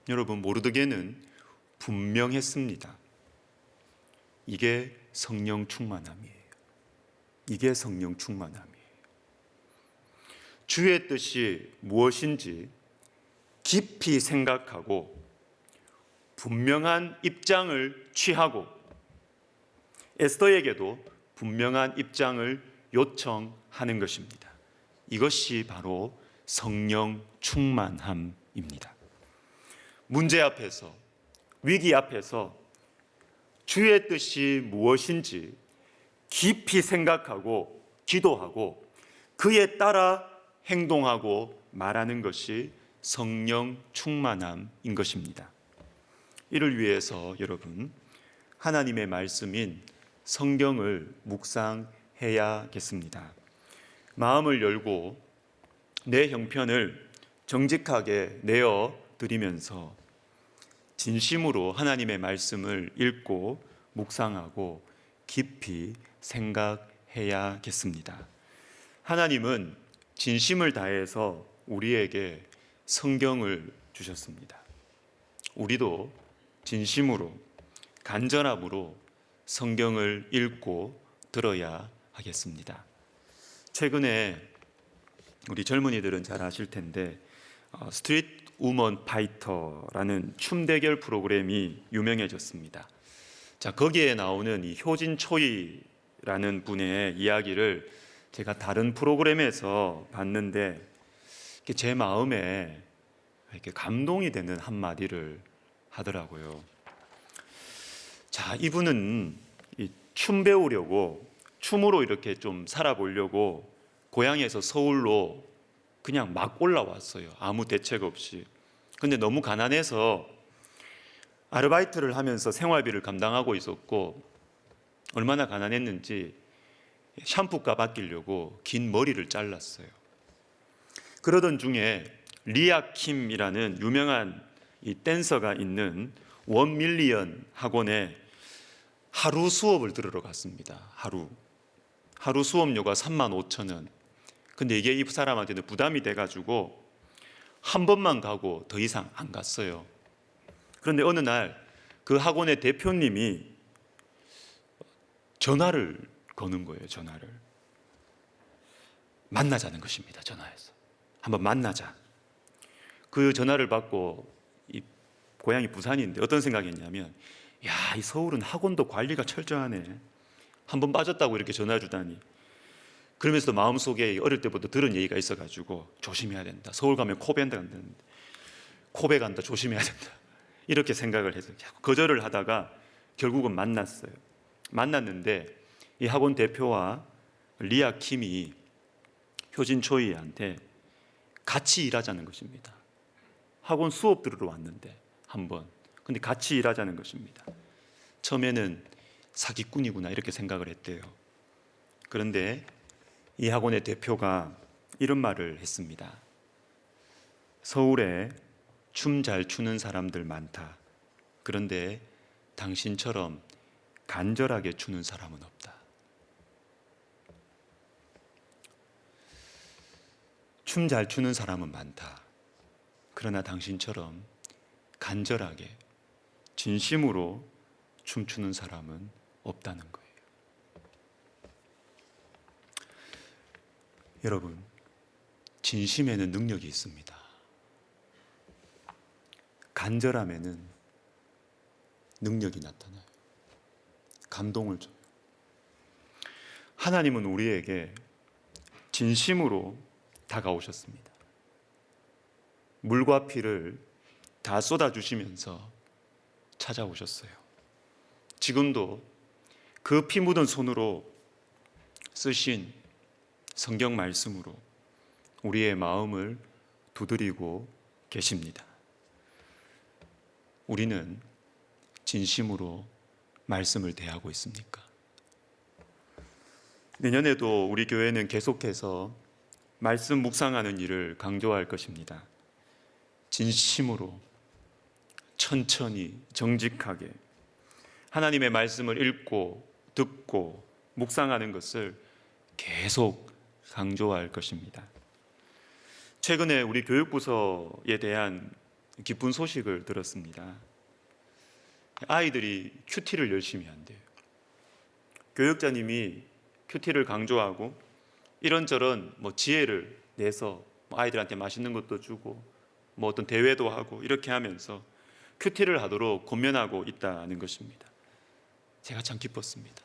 여러분, 모르드게는 분명했습니다. 이게 성령 충만함이에요. 이게 성령 충만함이에요. 주의 뜻이 무엇인지 깊이 생각하고 분명한 입장을 취하고 에스더에게도 분명한 입장을 요청하는 것입니다. 이것이 바로 성령 충만함입니다. 문제 앞에서, 위기 앞에서 주의 뜻이 무엇인지 깊이 생각하고 기도하고 그에 따라 행동하고 말하는 것이 성령 충만함인 것입니다. 이를 위해서 여러분, 하나님의 말씀인 성경을 묵상해야겠습니다. 마음을 열고 내 형편을 정직하게 내어 드리면서 진심으로 하나님의 말씀을 읽고 묵상하고 깊이 생각해야겠습니다. 하나님은 진심을 다해서 우리에게 성경을 주셨습니다. 우리도 진심으로 간절함으로 성경을 읽고 들어야 하겠습니다. 최근에 우리 젊은이들은 잘 아실 텐데 스트리트 우먼 파이터라는 춤 대결 프로그램이 유명해졌습니다. 자, 거기에 나오는 이 효진 초이라는 분의 이야기를 제가 다른 프로그램에서 봤는데 제 마음에 이렇게 감동이 되는 한마디를 하더라고요. 자, 이분은 춤 배우려고 춤으로 이렇게 좀 살아보려고 고향에서 서울로 그냥 막 올라왔어요. 아무 대책 없이. 근데 너무 가난해서 아르바이트를 하면서 생활비를 감당하고 있었고 얼마나 가난했는지 샴푸값 아끼려고 긴 머리를 잘랐어요. 그러던 중에 리아킴이라는 유명한 이 댄서가 있는 1밀리언 학원에 하루 수업을 들으러 갔습니다. 하루 수업료가 35,000원. 근데 이게 이 사람한테는 부담이 돼가지고 한 번만 가고 더 이상 안 갔어요. 그런데 어느 날 그 학원의 대표님이 전화를 거는 거예요. 전화를. 만나자는 것입니다. 전화해서 한번 만나자. 그 전화를 받고, 이 고향이 부산인데 어떤 생각이 했냐면, 야, 이 서울은 학원도 관리가 철저하네. 한번 빠졌다고 이렇게 전화 주다니. 그러면서도 마음속에 어릴 때부터 들은 얘기가 있어가지고 조심해야 된다. 서울 가면 코베 간다. 코베 간다. 조심해야 된다. 이렇게 생각을 해서 거절을 하다가 결국은 만났어요. 만났는데 이 학원 대표와 리아 킴이 효진 초이한테 같이 일하자는 것입니다. 학원 수업 들으러 왔는데 한번. 근데 같이 일하자는 것입니다. 처음에는 사기꾼이구나 이렇게 생각을 했대요. 그런데 이 학원의 대표가 이런 말을 했습니다. 서울에 춤 잘 추는 사람들 많다. 그런데 당신처럼 간절하게 추는 사람은 없다. 춤 잘 추는 사람은 많다. 그러나 당신처럼 간절하게 진심으로 춤추는 사람은 없다는 거예요. 여러분, 진심에는 능력이 있습니다. 간절함에는 능력이 나타나요. 감동을 줘요. 하나님은 우리에게 진심으로 다가오셨습니다. 물과 피를 다 쏟아주시면서 찾아오셨어요. 지금도 그 피 묻은 손으로 쓰신 성경 말씀으로 우리의 마음을 두드리고 계십니다. 우리는 진심으로 말씀을 대하고 있습니까? 내년에도 우리 교회는 계속해서 말씀 묵상하는 일을 강조할 것입니다. 진심으로, 천천히, 정직하게 하나님의 말씀을 읽고 듣고 묵상하는 것을 계속 강조할 것입니다. 최근에 우리 교육부서에 대한 기쁜 소식을 들었습니다. 아이들이 큐티를 열심히 한대요. 교육자님이 큐티를 강조하고 이런저런 지혜를 내서 아이들한테 맛있는 것도 주고 어떤 대회도 하고 이렇게 하면서 큐티를 하도록 권면하고 있다는 것입니다. 제가 참 기뻤습니다.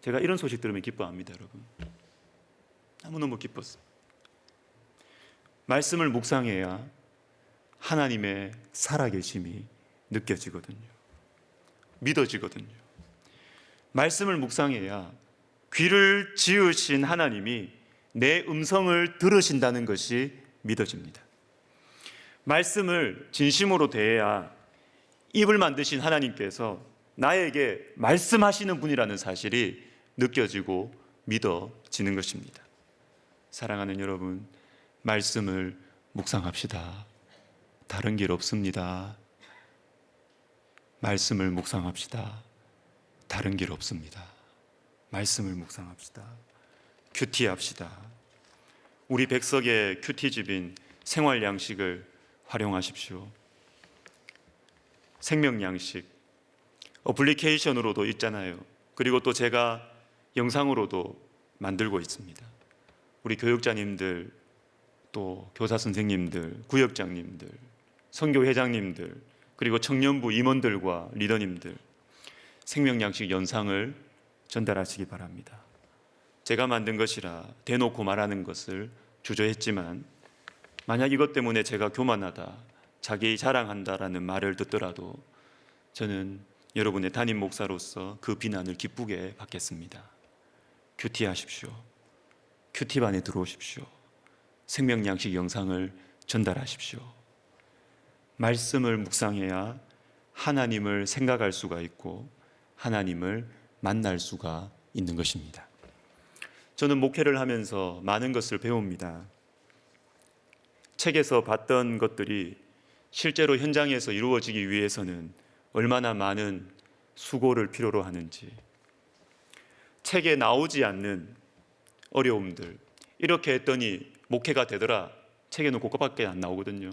제가 이런 소식 들으면 기뻐합니다, 여러분. 너무너무 기뻤습니다. 말씀을 묵상해야 하나님의 살아계심이 느껴지거든요. 믿어지거든요. 말씀을 묵상해야 귀를 지으신 하나님이 내 음성을 들으신다는 것이 믿어집니다. 말씀을 진심으로 대해야 입을 만드신 하나님께서 나에게 말씀하시는 분이라는 사실이 느껴지고 믿어지는 것입니다. 사랑하는 여러분, 말씀을 묵상합시다. 다른 길 없습니다. 말씀을 묵상합시다. 다른 길 없습니다. 말씀을 묵상합시다. 큐티합시다. 우리 백석의 큐티집인 생활양식을 활용하십시오. 생명양식 어플리케이션으로도 있잖아요. 그리고 또 제가 영상으로도 만들고 있습니다. 우리 교육자님들, 또 교사 선생님들, 구역장님들, 선교회장님들, 그리고 청년부 임원들과 리더님들 생명양식 영상을 전달하시기 바랍니다. 제가 만든 것이라 대놓고 말하는 것을 주저했지만 만약 이것 때문에 제가 교만하다, 자기 자랑한다라는 말을 듣더라도 저는 여러분의 담임 목사로서 그 비난을 기쁘게 받겠습니다. 큐티하십시오. 큐티반에 들어오십시오. 생명양식 영상을 전달하십시오. 말씀을 묵상해야 하나님을 생각할 수가 있고 하나님을 만날 수가 있는 것입니다. 저는 목회를 하면서 많은 것을 배웁니다. 책에서 봤던 것들이 실제로 현장에서 이루어지기 위해서는 얼마나 많은 수고를 필요로 하는지, 책에 나오지 않는 어려움들, 이렇게 했더니 목회가 되더라, 책에는 그것밖에 안 나오거든요.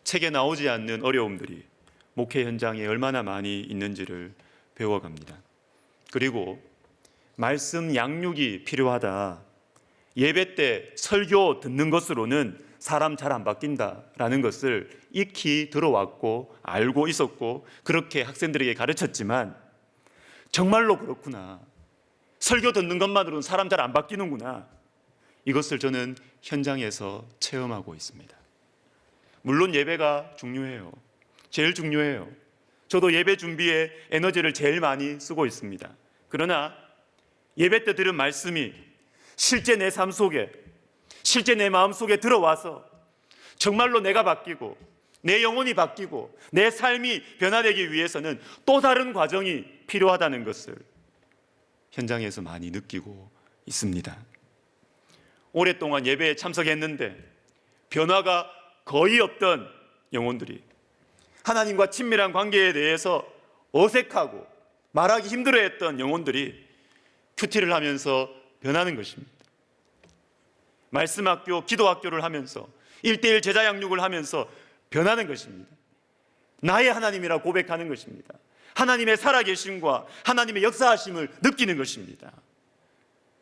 책에 나오지 않는 어려움들이 목회 현장에 얼마나 많이 있는지를 배워갑니다. 그리고 말씀 양육이 필요하다. 예배 때 설교 듣는 것으로는 사람 잘 안 바뀐다라는 것을 익히 들어왔고 알고 있었고 그렇게 학생들에게 가르쳤지만 정말로 그렇구나. 설교 듣는 것만으로는 사람 잘 안 바뀌는구나. 이것을 저는 현장에서 체험하고 있습니다. 물론 예배가 중요해요. 제일 중요해요. 저도 예배 준비에 에너지를 제일 많이 쓰고 있습니다. 그러나 예배 때 들은 말씀이 실제 내 삶 속에, 실제 내 마음 속에 들어와서 정말로 내가 바뀌고 내 영혼이 바뀌고 내 삶이 변화되기 위해서는 또 다른 과정이 필요하다는 것을 현장에서 많이 느끼고 있습니다. 오랫동안 예배에 참석했는데 변화가 거의 없던 영혼들이 하나님과 친밀한 관계에 대해서 어색하고 말하기 힘들어했던 영혼들이 큐티를 하면서 변하는 것입니다. 말씀학교, 기도학교를 하면서 1:1 제자 양육을 하면서 변하는 것입니다. 나의 하나님이라 고백하는 것입니다. 하나님의 살아계심과 하나님의 역사하심을 느끼는 것입니다.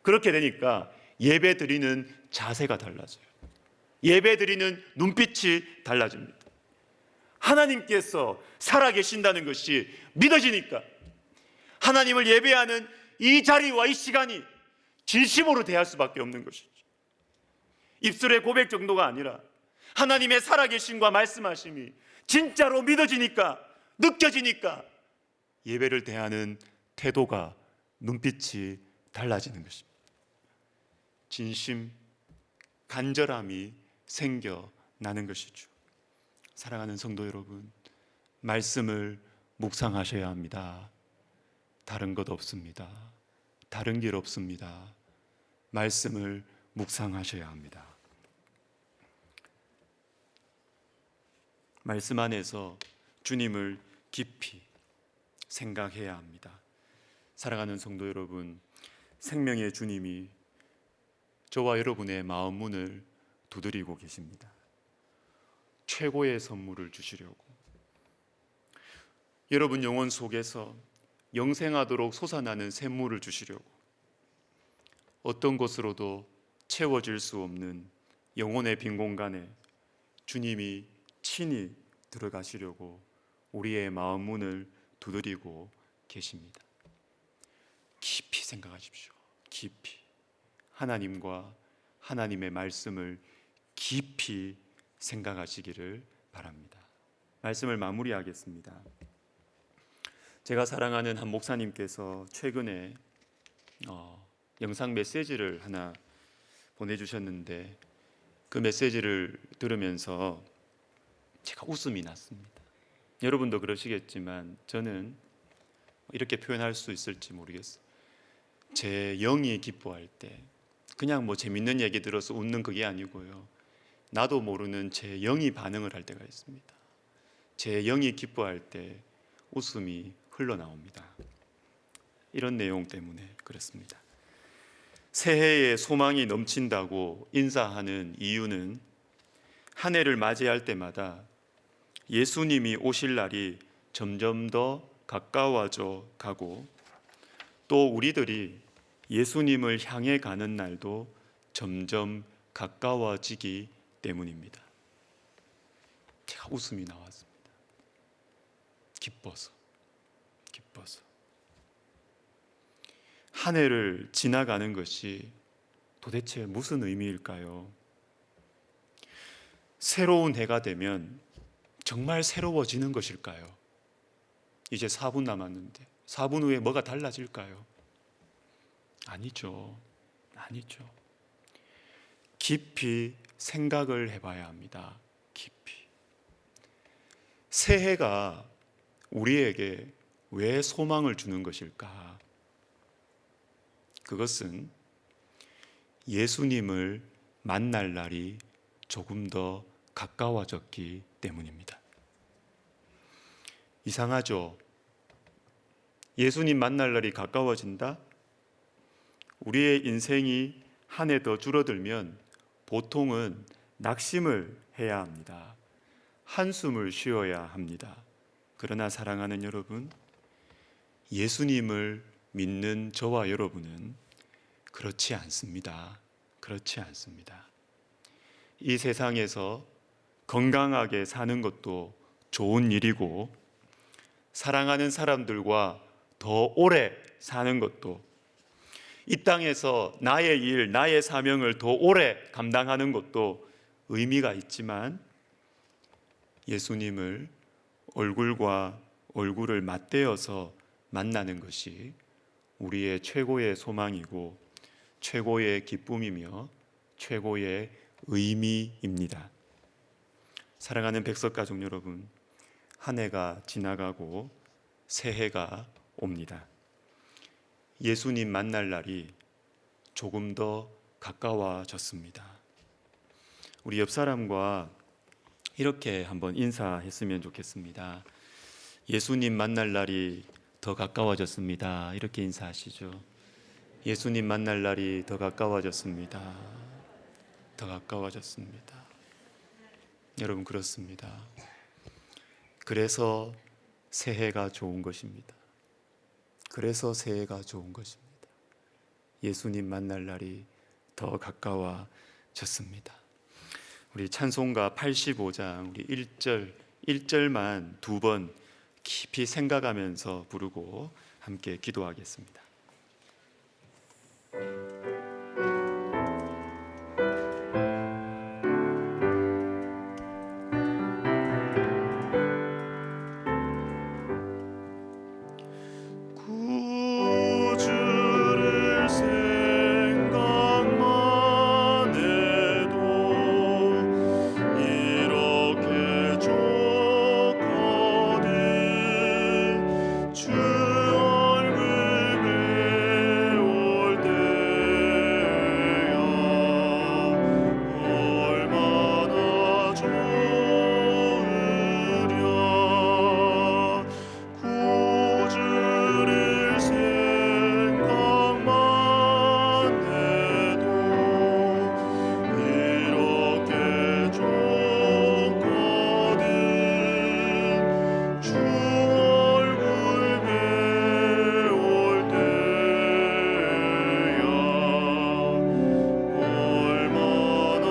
그렇게 되니까 예배 드리는 자세가 달라져요. 예배 드리는 눈빛이 달라집니다. 하나님께서 살아계신다는 것이 믿어지니까 하나님을 예배하는 이 자리와 이 시간이 진심으로 대할 수밖에 없는 것이죠. 입술의 고백 정도가 아니라 하나님의 살아계심과 말씀하심이 진짜로 믿어지니까, 느껴지니까 예배를 대하는 태도가, 눈빛이 달라지는 것입니다. 진심, 간절함이 생겨나는 것이죠. 사랑하는 성도 여러분, 말씀을 묵상하셔야 합니다. 다른 것 없습니다. 다른 길 없습니다. 말씀을 묵상하셔야 합니다. 말씀 안에서 주님을 깊이 생각해야 합니다. 사랑하는 성도 여러분, 생명의 주님이 저와 여러분의 마음 문을 두드리고 계십니다. 최고의 선물을 주시려고, 여러분 영혼 속에서 영생하도록 솟아나는 샘물을 주시려고, 어떤 것으로도 채워질 수 없는 영혼의 빈 공간에 주님이 친히 들어가시려고 우리의 마음 문을 두드리고 계십니다. 깊이 생각하십시오. 깊이 하나님과 하나님의 말씀을 깊이 생각하시기를 바랍니다. 말씀을 마무리하겠습니다. 제가 사랑하는 한 목사님께서 최근에 영상 메시지를 하나 보내주셨는데 그 메시지를 들으면서 제가 웃음이 났습니다. 여러분도 그러시겠지만 저는 이렇게 표현할 수 있을지 모르겠어요. 제 영이 기뻐할 때 그냥 뭐 재밌는 얘기 들어서 웃는 그게 아니고요. 나도 모르는 제 영이 반응을 할 때가 있습니다. 제 영이 기뻐할 때 웃음이 흘러나옵니다. 이런 내용 때문에 그렇습니다. 새해에 소망이 넘친다고 인사하는 이유는 한 해를 맞이할 때마다 예수님이 오실 날이 점점 더 가까워져 가고 또 우리들이 예수님을 향해 가는 날도 점점 가까워지기 때문입니다. 제가 웃음이 나왔습니다. 기뻐서. 한 해를 지나가는 것이 도대체 무슨 의미일까요? 새로운 해가 되면 정말 새로워지는 것일까요? 이제 4분 남았는데 4분 후에 뭐가 달라질까요? 아니죠. 깊이 생각을 해봐야 합니다. 깊이. 새해가 우리에게 왜 소망을 주는 것일까? 그것은 예수님을 만날 날이 조금 더 가까워졌기 때문입니다. 이상하죠? 예수님 만날 날이 가까워진다? 우리의 인생이 한 해 더 줄어들면 보통은 낙심을 해야 합니다. 한숨을 쉬어야 합니다. 그러나 사랑하는 여러분, 예수님을 믿는 저와 여러분은 그렇지 않습니다. 그렇지 않습니다. 이 세상에서 건강하게 사는 것도 좋은 일이고, 사랑하는 사람들과 더 오래 사는 것도, 이 땅에서 나의 일, 나의 사명을 더 오래 감당하는 것도 의미가 있지만, 예수님을 얼굴과 얼굴을 맞대어서 만나는 것이 우리의 최고의 소망이고 최고의 기쁨이며 최고의 의미입니다. 사랑하는 백석가족 여러분, 한 해가 지나가고 새해가 옵니다. 예수님 만날 날이 조금 더 가까워졌습니다. 우리 옆 사람과 이렇게 한번 인사했으면 좋겠습니다. 예수님 만날 날이 더 가까워졌습니다. 이렇게 인사하시죠. 예수님 만날 날이 더 가까워졌습니다. 더 가까워졌습니다. 여러분, 그렇습니다. 그래서 새해가 좋은 것입니다. 그래서 새해가 좋은 것입니다. 예수님 만날 날이 더 가까워졌습니다. 우리 찬송가 85장 우리 1절만 두 번 깊이 생각하면서 부르고 함께 기도하겠습니다. 구주를 생각만 해도 이렇게 좋거든. 주 얼굴 배울 때야 얼마나 좋으랴. 구주를 생각만 해도 이렇게 좋거든. 주 얼굴 배울 때야 얼마나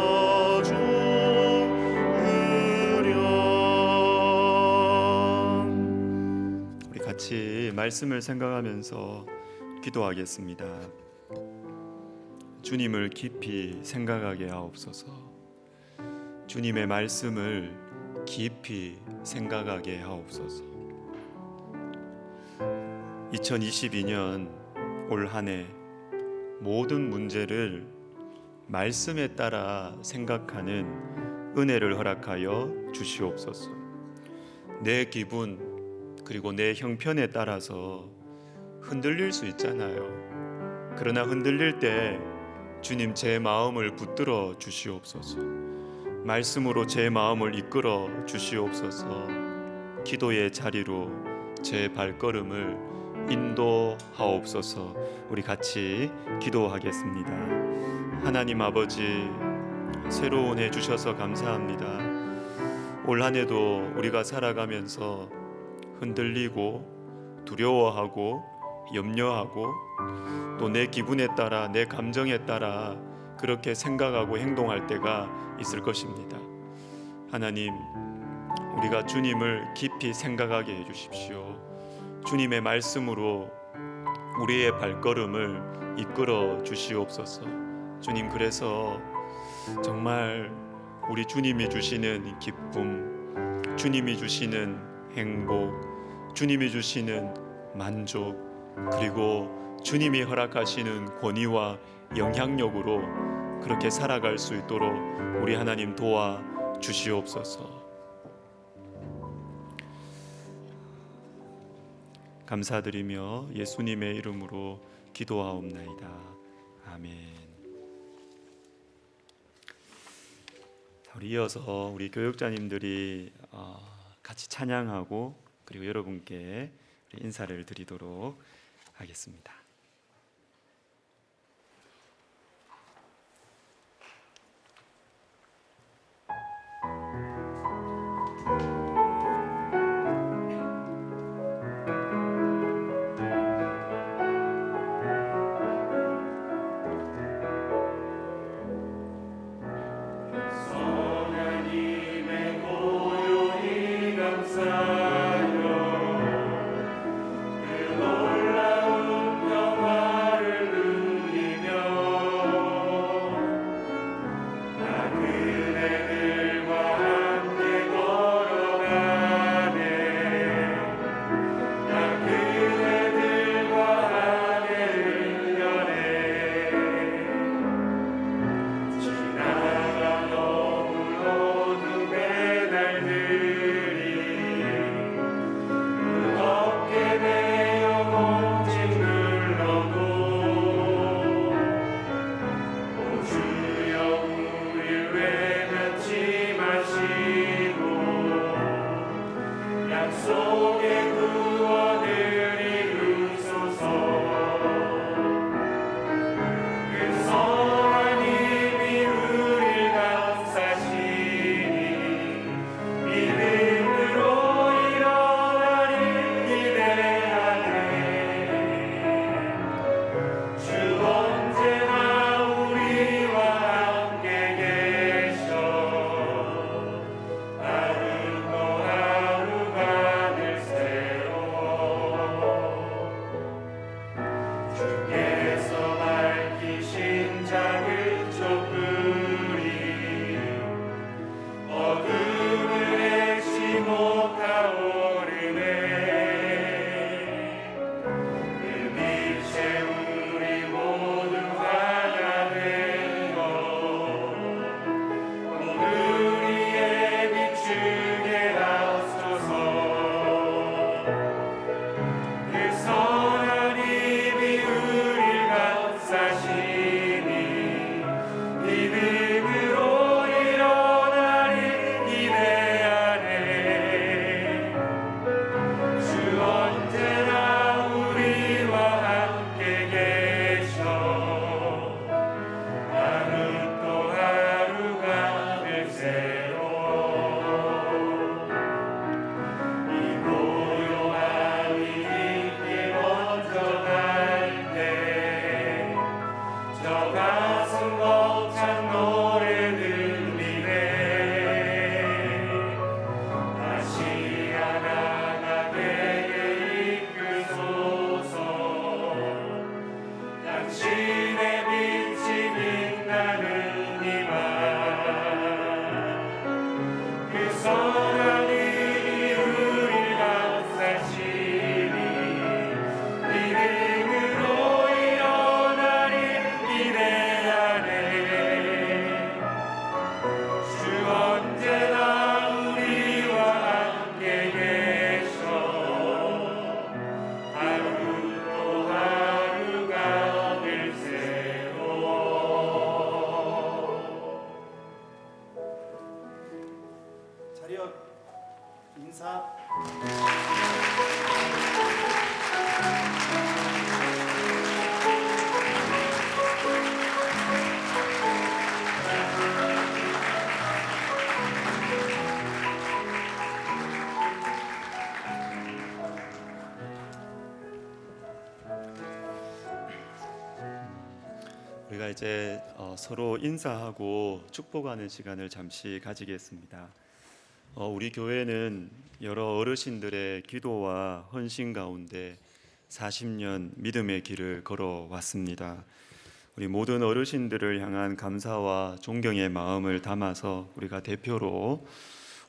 좋으랴. 우리 같이 말씀을 생각하면서 기도하겠습니다. 주님을 깊이 생각하게 하옵소서. 주님의 말씀을 깊이 생각하게 하옵소서. 2022년 올 한 해 모든 문제를 말씀에 따라 생각하는 은혜를 허락하여 주시옵소서. 내 기분 그리고 내 형편에 따라서 흔들릴 수 있잖아요. 그러나 흔들릴 때 주님, 제 마음을 붙들어 주시옵소서. 말씀으로 제 마음을 이끌어 주시옵소서. 기도의 자리로 제 발걸음을 인도하옵소서. 우리 같이 기도하겠습니다. 하나님 아버지, 새로운 해 주셔서 감사합니다. 올 한 해도 우리가 살아가면서 흔들리고 두려워하고 염려하고 또 내 기분에 따라 내 감정에 따라 그렇게 생각하고 행동할 때가 있을 것입니다. 하나님, 우리가 주님을 깊이 생각하게 해주십시오. 주님의 말씀으로 우리의 발걸음을 이끌어 주시옵소서. 주님, 그래서 정말 우리 주님이 주시는 기쁨, 주님이 주시는 행복, 주님이 주시는 만족, 그리고 주님이 허락하시는 권위와 영향력으로 그렇게 살아갈 수 있도록 우리 하나님 도와 주시옵소서. 감사드리며 예수님의 이름으로 기도하옵나이다. 아멘. 우리 이어서 우리 교육자님들이 같이 찬양하고 그리고 여러분께 인사를 드리도록 하겠습니다. 차렷 인사. 우리가 이제 서로 인사하고 축복하는 시간을 잠시 가지겠습니다. 우리 교회는 여러 어르신들의 기도와 헌신 가운데 40년 믿음의 길을 걸어왔습니다. 우리 모든 어르신들을 향한 감사와 존경의 마음을 담아서 우리가 대표로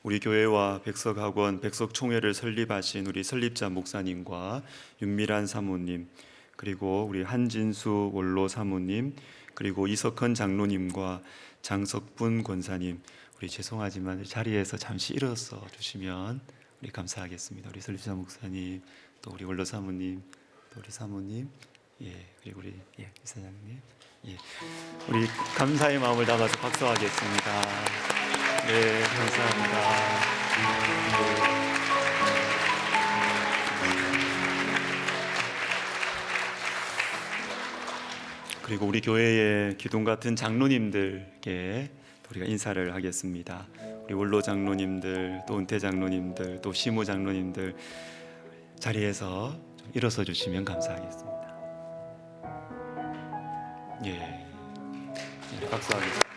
우리 교회와 백석학원, 백석총회를 설립하신 우리 설립자 목사님과 윤미란 사모님, 그리고 우리 한진수 원로 사모님, 그리고 이석헌 장로님과 장석분 권사님, 우리 죄송하지만 자리에서 잠시 일어서 주시면 우리 감사하겠습니다. 우리 설립자 목사님, 또 우리 원로 사모님, 또 우리 사모님, 그리고 우리 이사장님, 우리 감사의 마음을 담아서 박수하겠습니다. 네, 감사합니다. 그리고 우리 교회의 기둥 같은 장로님들께 우리가 인사를 하겠습니다. 우리 원로 장로님들, 또 은퇴 장로님들, 또 시무 장로님들 자리에서 좀 일어서 주시면 감사하겠습니다. 박수하겠습니다.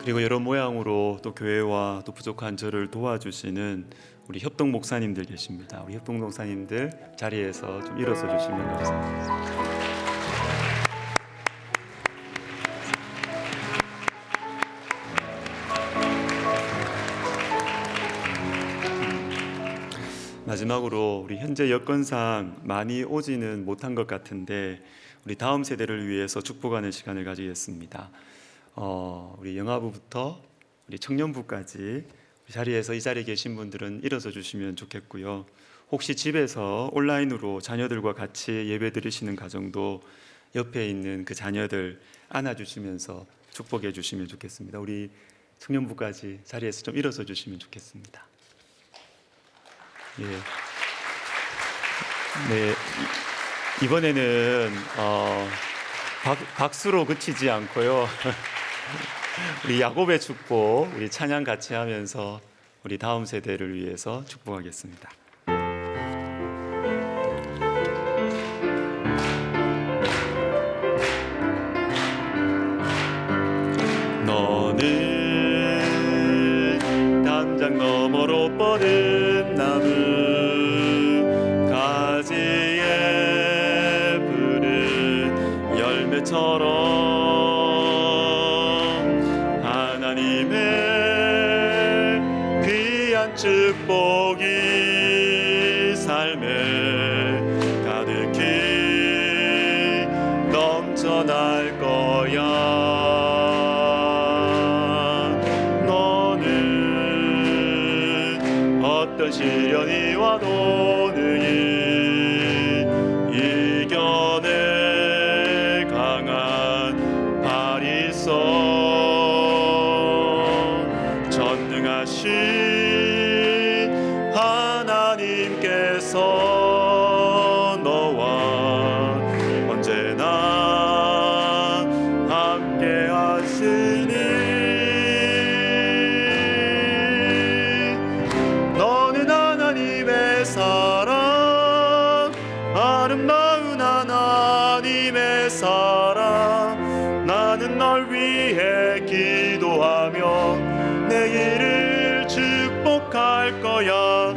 그리고 여러 모양으로 또 교회와 또 부족한 저를 도와주시는 우리 협동 목사님들 계십니다. 우리 협동 목사님들 자리에서 좀 일어서 주시면 감사하겠습니다. 마지막으로 우리 현재 여건상 많이 오지는 못한 것 같은데 우리 다음 세대를 위해서 축복하는 시간을 가지겠습니다. 우리 영아부부터 우리 청년부까지 자리에서 이 자리에 계신 분들은 일어서 주시면 좋겠고요. 혹시 집에서 온라인으로 자녀들과 같이 예배 드리시는 가정도 옆에 있는 그 자녀들 안아주시면서 축복해 주시면 좋겠습니다. 우리 청년부까지 자리에서 좀 일어서 주시면 좋겠습니다. 네, 이번에는 박수로 그치지 않고요. 우리 야곱의 축복, 우리 찬양 같이 하면서 우리 다음 세대를 위해서 축복하겠습니다. 너는 담장 너머로 뻗은 나무 가지에 부른 열매처럼 축복이 삶에 가득히 넘쳐날 거야. 너는 어떤 시련이 와도 능히 이겨낼 강한 발이 있어. 전능하신 하나님께서 너와 언제나 함께 하시니 너는 하나님의 사랑, 아름다운 하나님의 사랑. 나는 널 위해 기도하며 내일을 축복할 거야.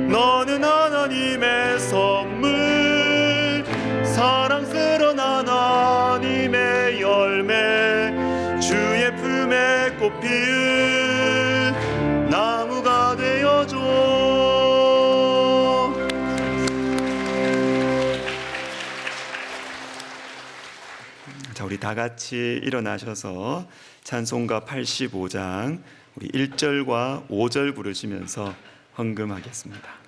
너는 하나님의 선물, 사랑스러운 하나님의 열매, 주의 품에 꽃 피운 나무가 되어줘. 자, 우리 다 같이 일어나셔서 찬송가 85장 우리 1절과 5절 부르시면서 헌금하겠습니다.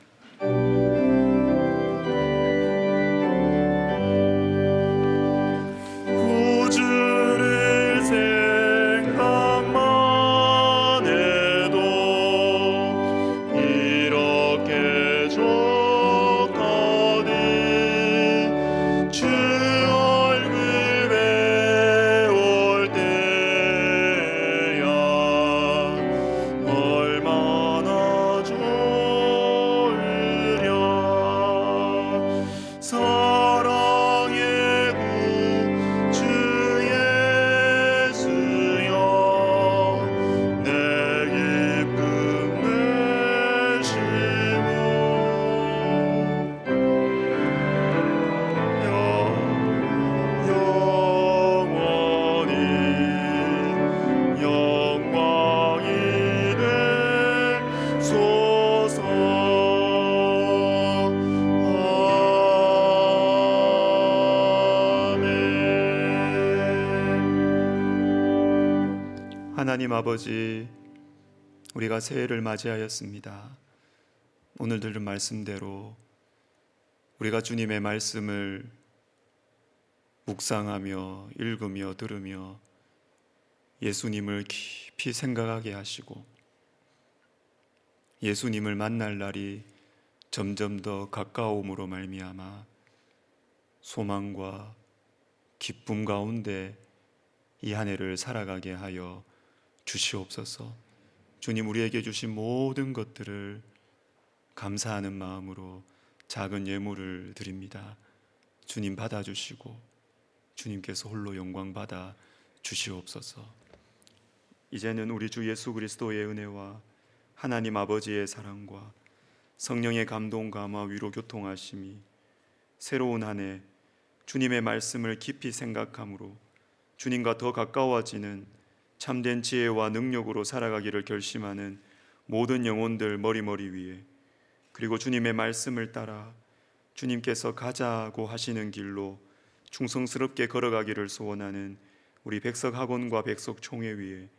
하나님 아버지, 우리가 새해를 맞이하였습니다. 오늘 들은 말씀대로 우리가 주님의 말씀을 묵상하며 읽으며 들으며 예수님을 깊이 생각하게 하시고 예수님을 만날 날이 점점 더 가까움으로 말미암아 소망과 기쁨 가운데 이 한 해를 살아가게 하여 주시옵소서. 주님, 우리에게 주신 모든 것들을 감사하는 마음으로 작은 예물을 드립니다. 주님 받아주시고 주님께서 홀로 영광 받아 주시옵소서. 이제는 우리 주 예수 그리스도의 은혜와 하나님 아버지의 사랑과 성령의 감동 감화 위로 교통하심이 새로운 한 해 주님의 말씀을 깊이 생각함으로 주님과 더 가까워지는 참된 지혜와 능력으로 살아가기를 결심하는 모든 영혼들 머리머리 위에, 그리고 주님의 말씀을 따라 주님께서 가자고 하시는 길로 충성스럽게 걸어가기를 소원하는 우리 백석학원과 백석총회 위에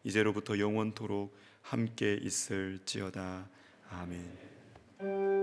이제로부터 영원토록 함께 있을지어다. 아멘.